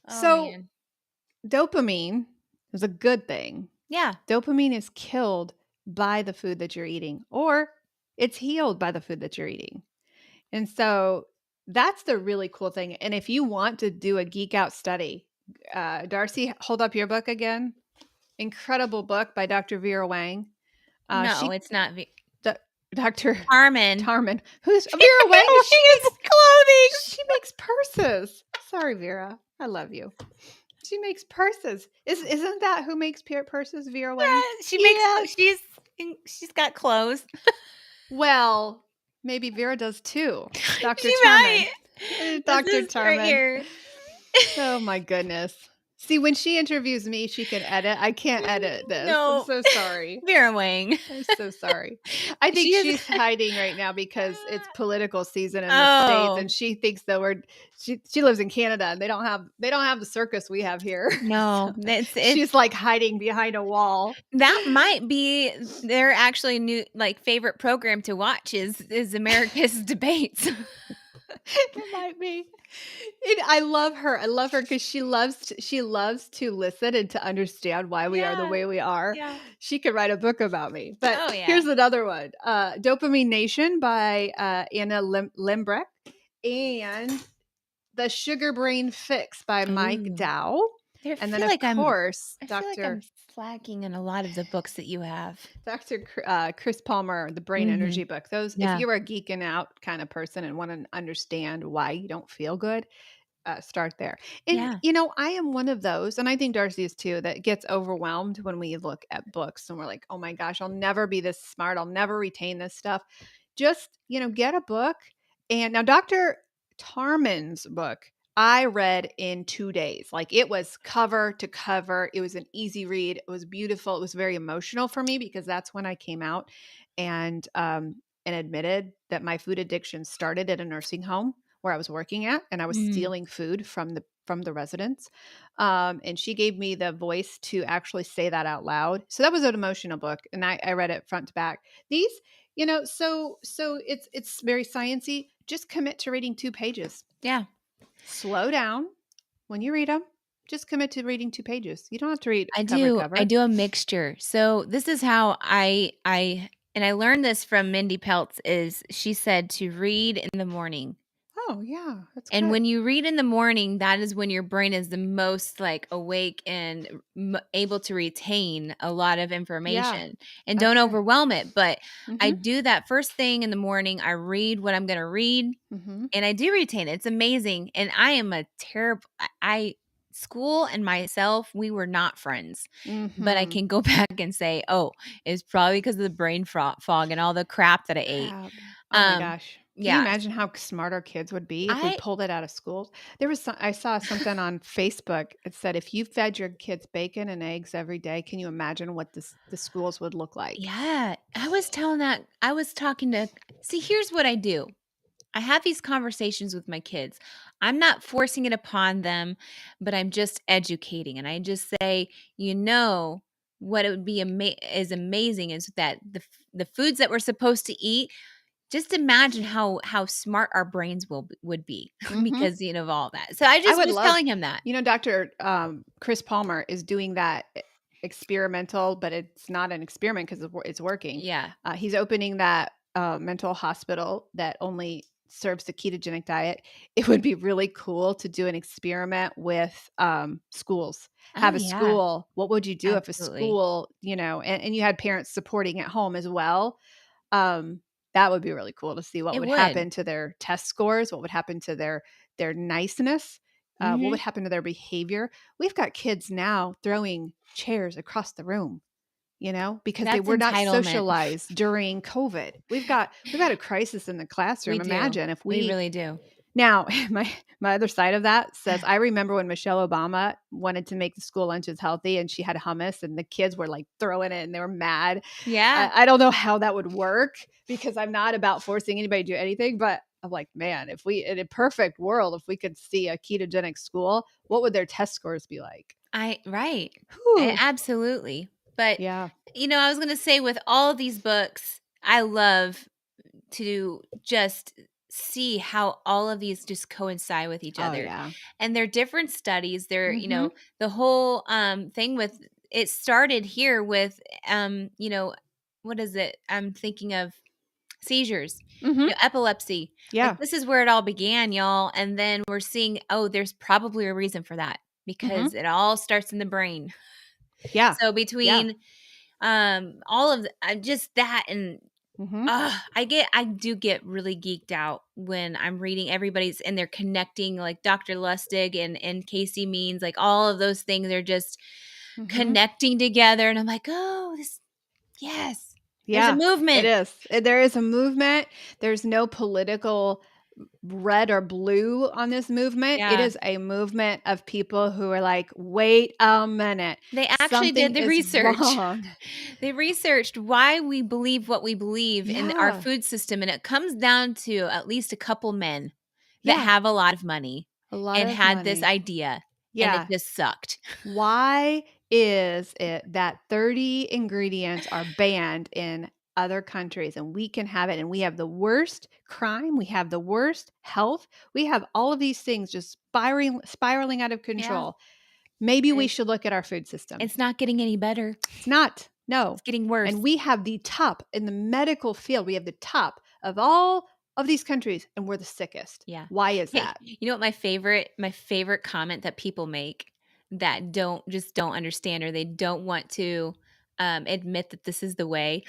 Man. Dopamine is a good thing. Yeah. Dopamine is killed by the food that you're eating, or it's healed by the food that you're eating. And so that's the really cool thing. And if you want to do a geek out study, Darcy, hold up your book again. Incredible book by Dr. Vera Wang. No, it's not. Dr. Tarman. Who's Vera Wang? She's close. clothing. She makes purses. Sorry, Vera. I love you. She makes purses. Isn't that who makes purses, Vera Wang? Yeah, she makes Yes. she's got clothes. Well, maybe Vera does too. Dr. She Tarman. might. This Dr. is right Tarman. here. Oh my goodness. See, when she interviews me, she can edit. I can't edit this. I'm No. so sorry. Vera Wang. I'm so sorry. I think She is she's hiding right now because it's political season in the States, Oh. and she thinks that she lives in Canada and they don't have the circus we have here. No, So it's she's like hiding behind a wall. that might be their actually new like favorite program to watch is America's debates. It might be. I love her. I love her because she loves to listen and to understand why we are the Yeah. way we are. Yeah. She could write a book about me. But Oh, yeah. here's another one: "Dopamine Nation" by Anna Lembrecht, and "The Sugar Brain Fix" by Mike Ooh. Dow, and then of course I feel like I'm Dr. slacking in a lot of the books that you have. Chris Palmer, the Brain Mhm. Energy book. Those, if Yeah. you're a geeking out kind of person and want to understand why you don't feel good, start there. And, Yeah. I am one of those, and I think Darcy is too, that gets overwhelmed when we look at books and we're like, oh my gosh, I'll never be this smart. I'll never retain this stuff. Just, get a book. And now, Dr. Tarman's book, I read in 2 days. Like, it was cover to cover. It was an easy read. It was beautiful. It was very emotional for me because that's when I came out and admitted that my food addiction started at a nursing home where I was working at, and I was Mm. stealing food from the residents. And she gave me the voice to actually say that out loud. So that was an emotional book, and I read it front to back. These, so it's very sciencey. Just commit to reading 2 pages. Yeah. Slow down when you read them. Just commit to reading 2 pages. You don't have to read I cover to do. I cover. do a mixture. So this is how I learned this from Mindy Peltz is she said to read in the morning. Oh yeah, that's And good. when you read in the morning, that is when your brain is the most like awake and able to retain a lot of Yeah, information. And that's don't right. overwhelm it. But I Mm-hmm. do that first thing in the morning. I read what I'm going to read, Mm-hmm. and I do retain it. It's amazing. And I am a terrible. School and myself, we were not friends. But I Mm-hmm. can go back and say, oh, it's probably because of the brain fog and all the crap that I ate. Crap. Oh my Um, gosh. Can you yeah, imagine how smart our kids would be if we I pulled it out of schools? I saw something on Facebook. It said if you fed your kids bacon and eggs every day, can you imagine what the schools would look like? Yeah, I was talking to see, here's what I do. I have these conversations with my kids. I'm not forcing it upon them, but I'm just educating. And I just say, what it would be is amazing is that the foods that we're supposed to eat, just imagine how smart our brains would be Mm-hmm. because of all that. So I I just would was love, telling him that. Dr. Chris Palmer is doing that experimental, but it's not an experiment because it's working. Yeah. He's opening that mental hospital that only serves the ketogenic diet. It would be really cool to do an experiment with schools. Oh Have a yeah, school. What would you do if a absolutely. school, and you had parents supporting at home as well? That would be really cool to see what It would would. happen to their test scores, what would happen to their niceness, what would Mhm. happen to their behavior. We've got kids now throwing chairs across the room, because they That's were not entitlement. socialized during COVID. We've had a crisis in the We classroom. do. Imagine if We we really do. now, my other side of that says, I remember when Michelle Obama wanted to make the school lunches healthy and she had hummus and the kids were like throwing it and they were mad. Yeah. I don't know how that would work because I'm not about forcing anybody to do anything, but I'm like, man, if we, in a perfect world, if we could see a ketogenic school, what would their test scores be like? Right. Whew. Absolutely. But, Yeah. I was going to say with all these books, I love to just see how all of these just coincide with each Oh, other. yeah. And they're different studies. Mm-hmm. The whole thing with it started here with what is it? I'm thinking of seizures, Mm-hmm. epilepsy. Like Yeah. this is where it all began, y'all. And then we're seeing, oh, there's probably a reason for that Mm-hmm. because it all starts in the brain. Yeah. So Yeah. between all of just that and Mhm. I do get really geeked out when I'm reading everybody's and they're connecting like Dr. Lustig and Casey Means, like all of those things are just Mhm. connecting together. And I'm like, oh, yes, there's a Yeah, it movement. is. There is a movement. There's no political red or blue on this movement. It Yeah. is a movement of people who are like, "Wait a minute. They actually Something did the is research. wrong." They researched why we believe what we believe in our Yeah. food system, and it comes down to at least a couple men that Yeah. have a lot of money A lot and of had this money. idea, and it Yeah. just sucked. Why is it that 30 ingredients are banned in other countries and we can have it, and we have the worst crime, we have the worst health, we have all of these things just spiraling out of Yeah, control. Maybe we it should look at our food system. it's not getting any better. It's not. It's No. getting worse. And we have the top in the medical field. We have the top of all of these countries, and we're the sickest. Yeah. Why is Hey, that? you know what my favorite comment that people make that don't understand or they don't want to, admit that this is the way?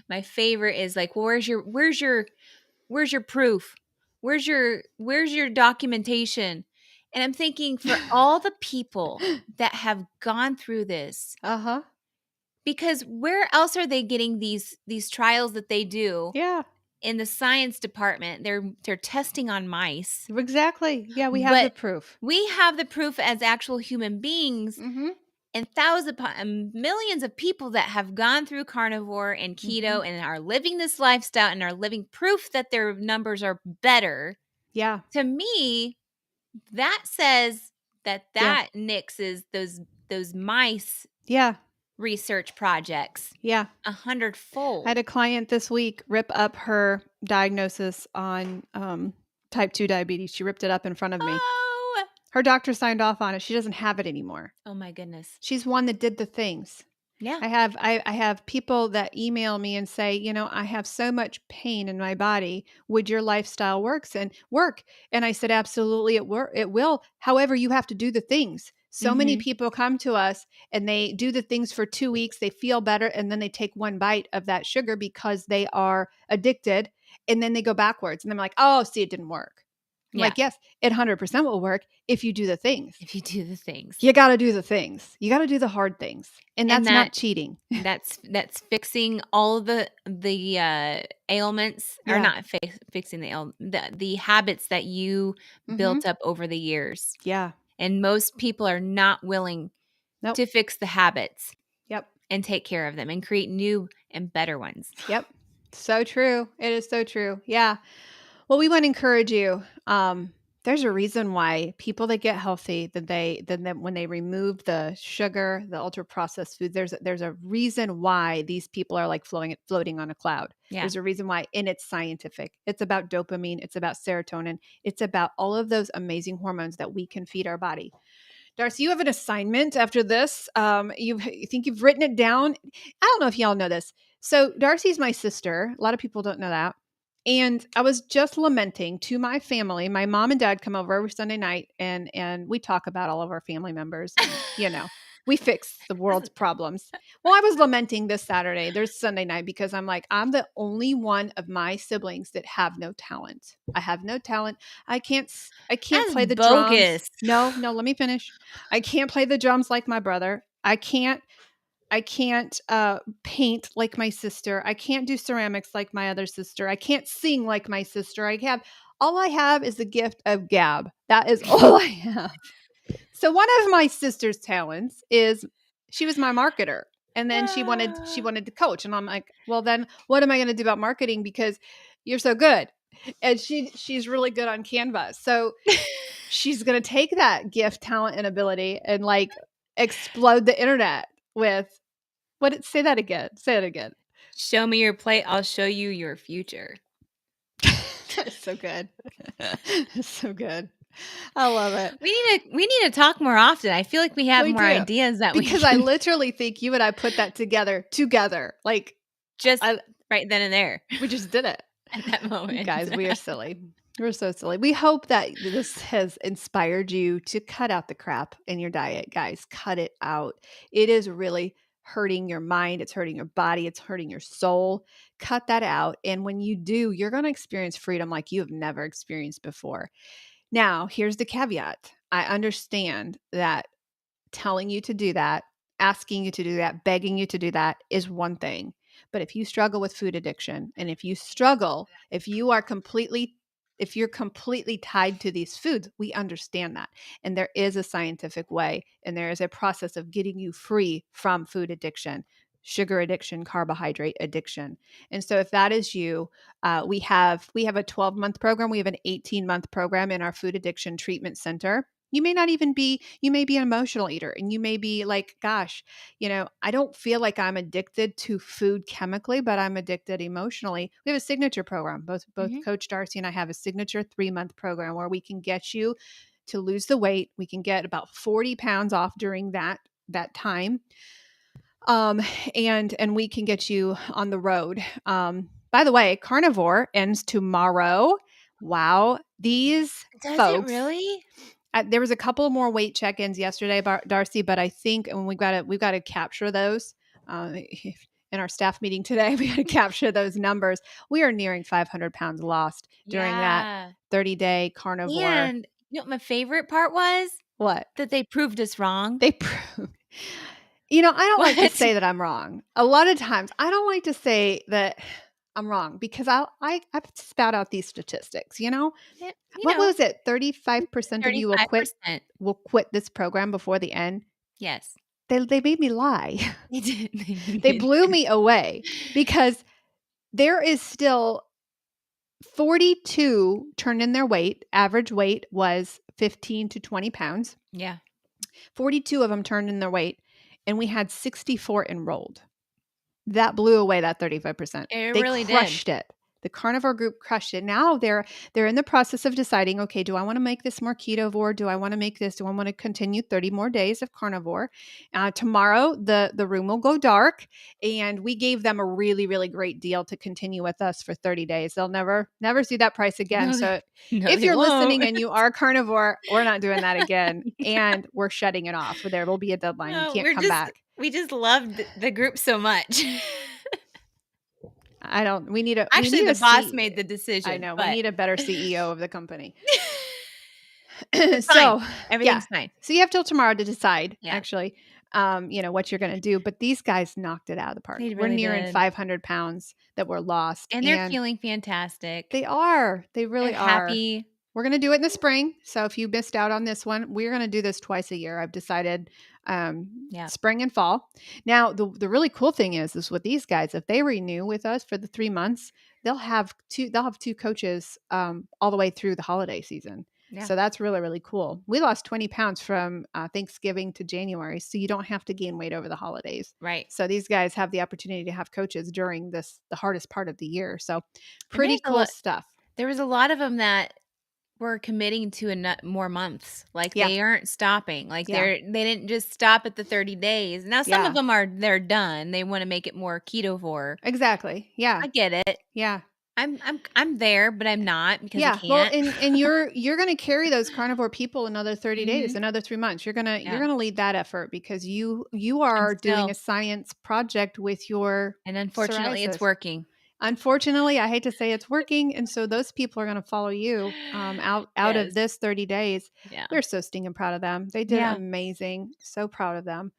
My favorite is like, "Well, where's your proof? Where's your documentation?" And I'm thinking for all the people that have gone through this, Uh-huh. because where else are they getting these trials that they do Yeah. in the science department? They're testing on mice, Exactly. Yeah, we have the but proof. we have the proof as actual human beings Mhm. and millions of people that have gone through carnivore and Mhm. keto and are living this lifestyle and are living proof that their numbers are better. Yeah. To me, that says that Yeah. nixes those mice Yeah. research projects Yeah. a I had hundredfold. a client this week rip up her diagnosis on type 2 diabetes. She ripped it up in front of me. Oh, Her doctor signed off on it. She doesn't have it anymore. oh my goodness. She's one that did the things. Yeah, I have people that email me and say, I have so much pain in my body. Would your lifestyle work? And I said, absolutely, it will. However, you have to do the things. So many hmm, people come to us and they do the things for 2 weeks, they feel better, and then they take one bite of that sugar because they are addicted, and then they go backwards. And I'm like, oh, see, it didn't work. I'm yeah. like, yes, it 100% will work if you do the things. If you do the things, You got to do the things. You got to do the hard things. And and that's not cheating. that's fixing all of the ailments, or Yeah. not fixing the habits that you Mhm. built up over the years. Yeah. And most people are not willing Nope. to fix the habits Yep. and take care of them and create new and better ones. Yep. So true. It is so true. Yeah. Well, we want to encourage you. There's a reason why people that get healthy, then when they remove the sugar, the ultra processed food, there's a reason why these people are like floating on a cloud. Yeah. There's a reason why, and it's scientific. It's about dopamine. It's about serotonin. It's about all of those amazing hormones that we can feed our body. Darcy, you have an assignment after this. You think you've written it down. I don't know if y'all know this. So Darcy's my sister. A lot of people don't know that. And I was just lamenting to my family. My mom and dad come over every Sunday night, and we talk about all of our family members, and we fix the world's problems. Well, I was lamenting this Saturday. There's Sunday night because I'm like, I'm the only one of my siblings that have no talent. I have no talent. I can't That's play the drums. bogus. No, let me finish. I can't play the drums like my brother. I can't paint like my sister. I can't do ceramics like my other sister. I can't sing like my sister. All I have is the gift of gab. That is all I have. So one of my sister's talents is she was my marketer. And then she wanted to coach. And I'm like, well, then what am I going to do about marketing? Because you're so good. And she's really good on Canva. So she's going to take that gift, talent, and ability and like explode the internet with say that again. Say it again. Show me your plate, I'll show you your future. That is so good. It's so good. I love it. We need to talk more often. I feel like we have We more do. ideas that we Because I can literally think you and I put that together. Like just I right then and there we just did it. at that moment. Guys, we are silly. We're so silly. We hope that this has inspired you to cut out the crap in your diet, guys. Cut it out. It is really hurting your mind, it's hurting your body, it's hurting your soul. Cut that out. And when you do, you're going to experience freedom like you have never experienced before. Now, here's the caveat. I understand that telling you to do that, asking you to do that, begging you to do that is one thing. But if you struggle with food addiction, and if you're completely tied to these foods, we understand that. And there is a scientific way, and there is a process of getting you free from food addiction, sugar addiction, carbohydrate addiction. And so if that is you, we have a 12-month program. We have an 18-month program in our food addiction treatment center. You may be an emotional eater, and you may be like, gosh, I don't feel like I'm addicted to food chemically, but I'm addicted emotionally. We have a signature program. Both Coach Darcy and I have a signature 3-month program where we can get you to lose the weight. We can get about 40 pounds off during that time. And we can get you on the road. By the way, Carnivore ends tomorrow. Wow. These Does it folks really? There was a couple more weight check-ins yesterday, Darcy, but I think we've got to capture those in our staff meeting today. We got to capture those numbers. We are nearing 500 pounds lost during that 30-day carnivore. And you know what my favorite part was? What? That they proved us wrong. They proved. I don't like to say that I'm wrong. A lot of times, I don't like to say that I'm wrong because I spout out these statistics. What was it? 35% of you will quit this program before the end. Yes. They made me lie. They did. They blew me away because there is still 42 turned in their weight. Average weight was 15 to 20 pounds. Yeah. 42 of them turned in their weight, and we had 64 enrolled. That blew away that 35%. They really crushed it. The carnivore group crushed it. Now they're in the process of deciding, okay, do I want to make this more ketovore? Do I want to make this? Do I want to continue 30 more days of carnivore? Tomorrow, the room will go dark, and we gave them a really, really great deal to continue with us for 30 days. They'll never see that price again. If you're listening and you are carnivore, we're not doing that again, and we're shutting it off. There will be a deadline. You can't come back. We just loved the group so much. The boss made the decision. I know. We need a better CEO of the company. So everything's fine. So you have till tomorrow to decide, actually, what you're going to do. But these guys knocked it out of the park. We're nearing 500 pounds that were lost. And they're feeling fantastic. They are. They really are. Happy. We're going to do it in the spring. So if you missed out on this one, we're going to do this twice a year. I've decided spring and fall. Now, the really cool thing is with these guys, if they renew with us for the 3 months, they'll have two coaches all the way through the holiday season. Yeah. So that's really, really cool. We lost 20 pounds from Thanksgiving to January, so you don't have to gain weight over the holidays. Right. So these guys have the opportunity to have coaches during the hardest part of the year. So pretty cool stuff. There was a lot of them that were committing to more months. Like they aren't stopping. Like they didn't just stop at the 30 days. Now some of them they're done. They want to make it more ketovore. Exactly. Yeah. I get it. Yeah. I'm there, but I'm not because I can't. Well, and you're going to carry those carnivore people another 30 days, another 3 months. You're going to lead that effort because you are doing a science project with your and unfortunately psoriasis. It's working. Unfortunately, I hate to say it's working, and so those people are going to follow you out of this 30 days. Yeah. We're so stinking proud of them. They did amazing. So proud of them.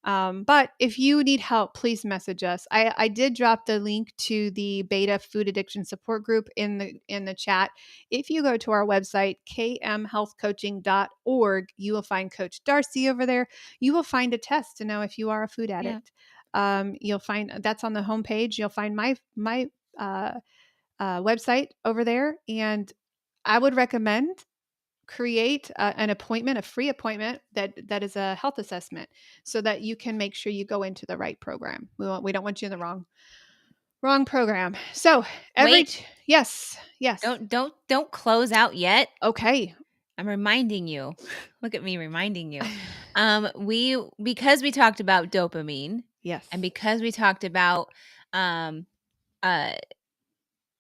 But if you need help, please message us. I did drop the link to the Beta Food Addiction Support Group in the chat. If you go to our website, kmhealthcoaching.org, you will find Coach Darcy over there. You will find a test to know if you are a food addict. You'll find that's on the homepage. You'll find my website over there, and I would recommend create an appointment, a free appointment that is a health assessment, so that you can make sure you go into the right program. We don't want you in the wrong program. So yes. Don't close out yet. Okay. I'm reminding you. Look at me reminding you. Because we talked about dopamine. Yes. And because we talked about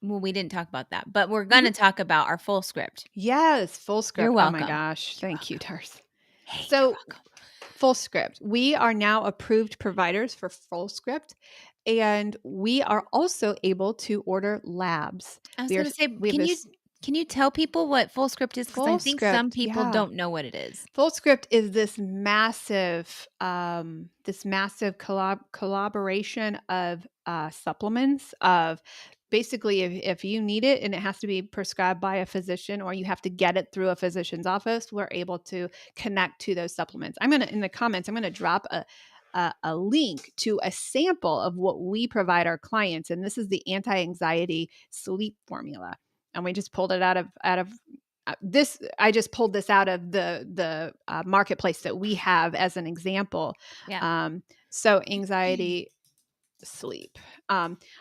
we didn't talk about that, but we're going to talk about our full script. Yes, full script. You're welcome. Oh my gosh. Thank you, Darcy. Hey, you're So welcome. Full Script. We are now approved providers for Full Script, and we are also able to order labs. I was We are gonna say, we have this can you tell people what full script is? Because I Full think some Script. people Yeah. don't know what it is. Full Script is this massive collaboration of supplements of basically if you need it and it has to be prescribed by a physician or you have to get it through a physician's office, we're able to connect to those supplements. I'm gonna in the comments, I'm gonna drop a link to a sample of what we provide our clients, and this is the anti-anxiety sleep formula. And we just pulled it out of this. I just pulled this out of the marketplace that we have as an example. Yeah. So anxiety sleep,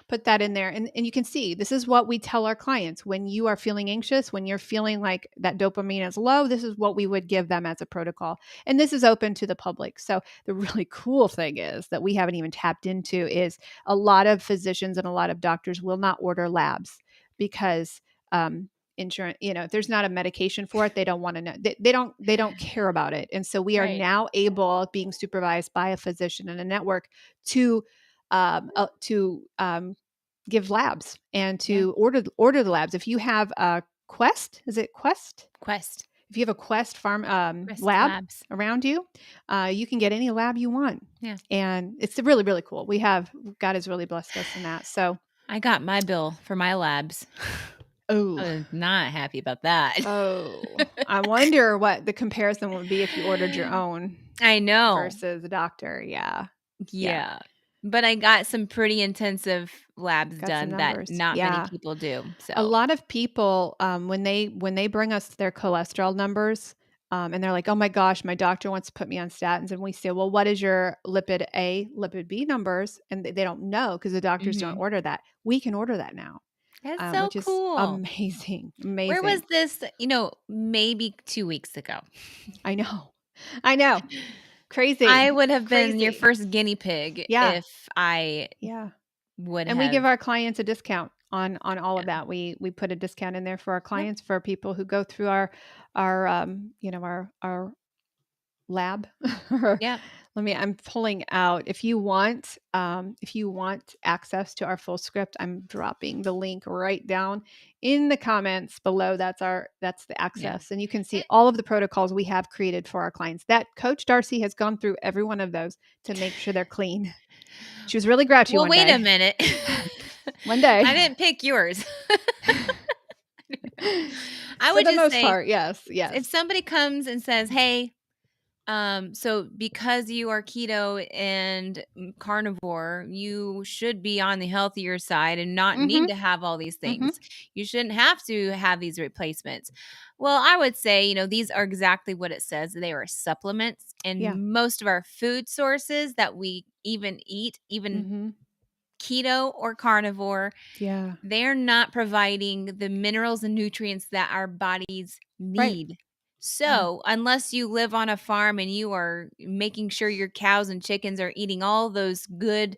put that in there, and you can see this is what we tell our clients when you are feeling anxious, when you're feeling like that dopamine is low. This is what we would give them as a protocol, and this is open to the public. So the really cool thing is that we haven't even tapped into is a lot of physicians and a lot of doctors will not order labs because insurance, if there's not a medication for it, they don't want to know. They don't care about it. And so we are Right. now able, being supervised by a physician and a network, to give labs and Yeah. to order the labs. If you have a Quest, is it Quest? Quest. If you have a Quest farm Quest lab Labs. around you, you can get any lab you want. Yeah. And it's really, really cool. God has really blessed us in that. So, I got my bill for my labs. I oh, was not happy about that. I wonder what the comparison would be if you ordered your own I know. versus a doctor. Yeah. Yeah. Yeah. But I got some pretty intensive labs Got some done that numbers. not many Yeah. people do. A So, lot of people, when they bring us their cholesterol numbers, and they're like, "Oh my gosh, my doctor wants to put me on statins," and we say, "Well, what is your lipid A, lipid B numbers?" And they don't know because the doctors don't mhm. order that. We can order that now, That's so which is cool. amazing, Where was amazing. this, maybe 2 weeks ago? I know, I know, I crazy, would have been your crazy. first guinea pig Yeah, if I yeah. would And we have. give our clients a discount on all of Yeah. that. We put a discount in there for our Yep. clients, for people who go through our lab. Yep. I'm pulling out. If you want access to our full script, I'm dropping the link right down in the comments below. That's the Yeah. access. And you can see Eh, all of the protocols we have created for our clients. That Coach Darcy has gone through every one of those to make sure they're clean. She was really grouchy well, one wait a day. minute. One day. I didn't pick yours. I For would the just most say, part, yes, if yes. somebody comes and says, "Hey, so because you are keto and carnivore, you should be on the healthier side and not need Mhm, to have all these mhm. things. You shouldn't have to have these replacements." Well, I would say, these are exactly what it says. They are supplements, Yeah. and most of our food sources that we even eat, even Mhm. keto or carnivore, Yeah. they're not providing the minerals and nutrients that our bodies Right. need. Yeah. So, unless you live on a farm and you are making sure your cows and chickens are eating all those good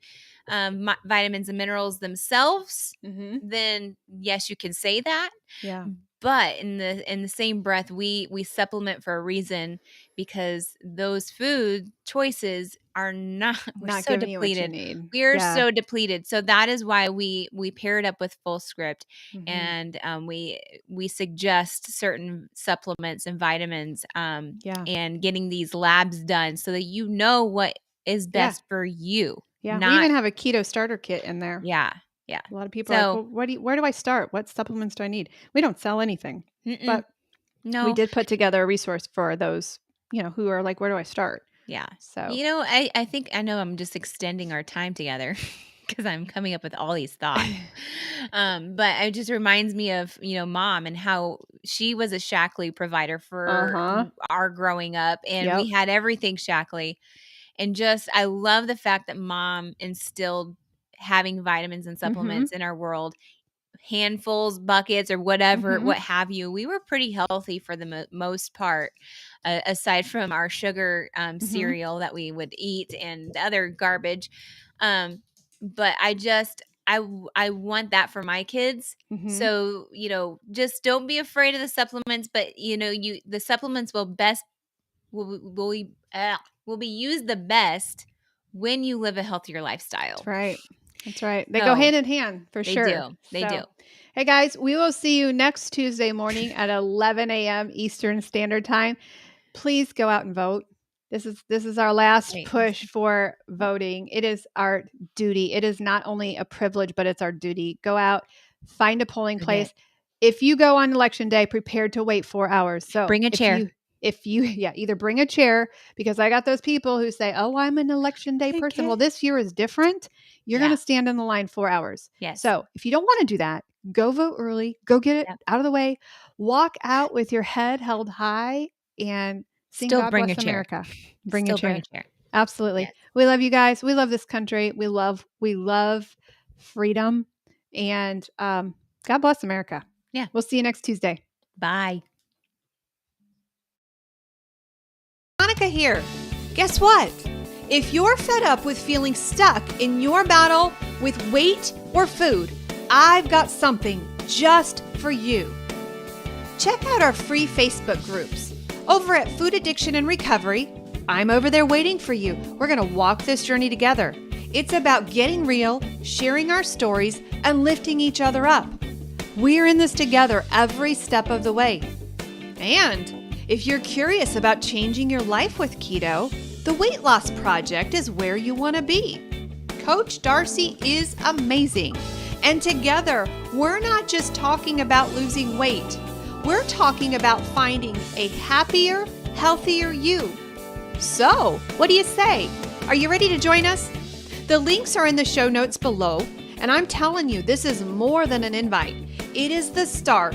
vitamins and minerals themselves, Mhm. then yes, you can say that. Yeah. But in the same breath, we supplement for a reason, because those food choices are not we're Not so giving you what you depleted. need. We are Yeah. so depleted. So that is why we paired up with Full Script, Mhm. and we suggest certain supplements and vitamins, Yeah. and getting these labs done so that you know what is Yeah. best for you. Yeah. We Not even have a keto starter kit in there. Yeah, yeah. A lot of people are like, So, "Well, where do I start? What supplements do I need?" We don't sell anything, mm-mm, but we no. did put together a resource for those, who are like, "Where do I start?" Yeah. So, I think I know I'm just extending our time together because I'm coming up with all these thoughts. But it just reminds me of, mom and how she was a Shackley provider for uh-huh. our growing up, and we Yep. had everything Shackley. And just, I love the fact that mom instilled having vitamins and Mhm. supplements in our world, handfuls, buckets, or whatever, Mhm. what have you. We were pretty healthy for the most part, aside from our sugar Mhm. cereal that we would eat and other garbage. Um, but I want that for my kids. Mhm. So, just don't be afraid of the supplements, but the supplements will best will be used the best when you live a healthier lifestyle. That's right. That's right. They go hand in hand for They sure. They do. Hey guys, we will see you next Tuesday morning at 11 a.m. Eastern Standard Time. Please go out and vote. This is our last push for voting. It is our duty. It is not only a privilege, but it's our duty. Go out, find a polling place. If you go on election day, prepare to wait 4 hours. So bring a chair. If you either bring a chair, because I got those people who say, oh, I'm an election day person. Well, this year is different. You're going to stand in the line 4 hours. Yes. So if you don't want to do that, go vote early, go get it out of the way, walk out with your head held high and sing Still God bring Bless a chair. America. Bring a chair. Absolutely. Yes. We love you guys. We love this country. We love freedom, and God bless America. Yeah. We'll see you next Tuesday. Bye. Monica here. Guess what? If you're fed up with feeling stuck in your battle with weight or food, I've got something just for you. Check out our free Facebook groups. Over at Food Addiction and Recovery, I'm over there waiting for you. We're going to walk this journey together. It's about getting real, sharing our stories, and lifting each other up. We're in this together every step of the way. And if you're curious about changing your life with keto, the Weight Loss Project is where you want to be. Coach Darcy is amazing. And together, we're not just talking about losing weight. We're talking about finding a happier, healthier you. So, what do you say? Are you ready to join us? The links are in the show notes below, and I'm telling you, this is more than an invite. It is the start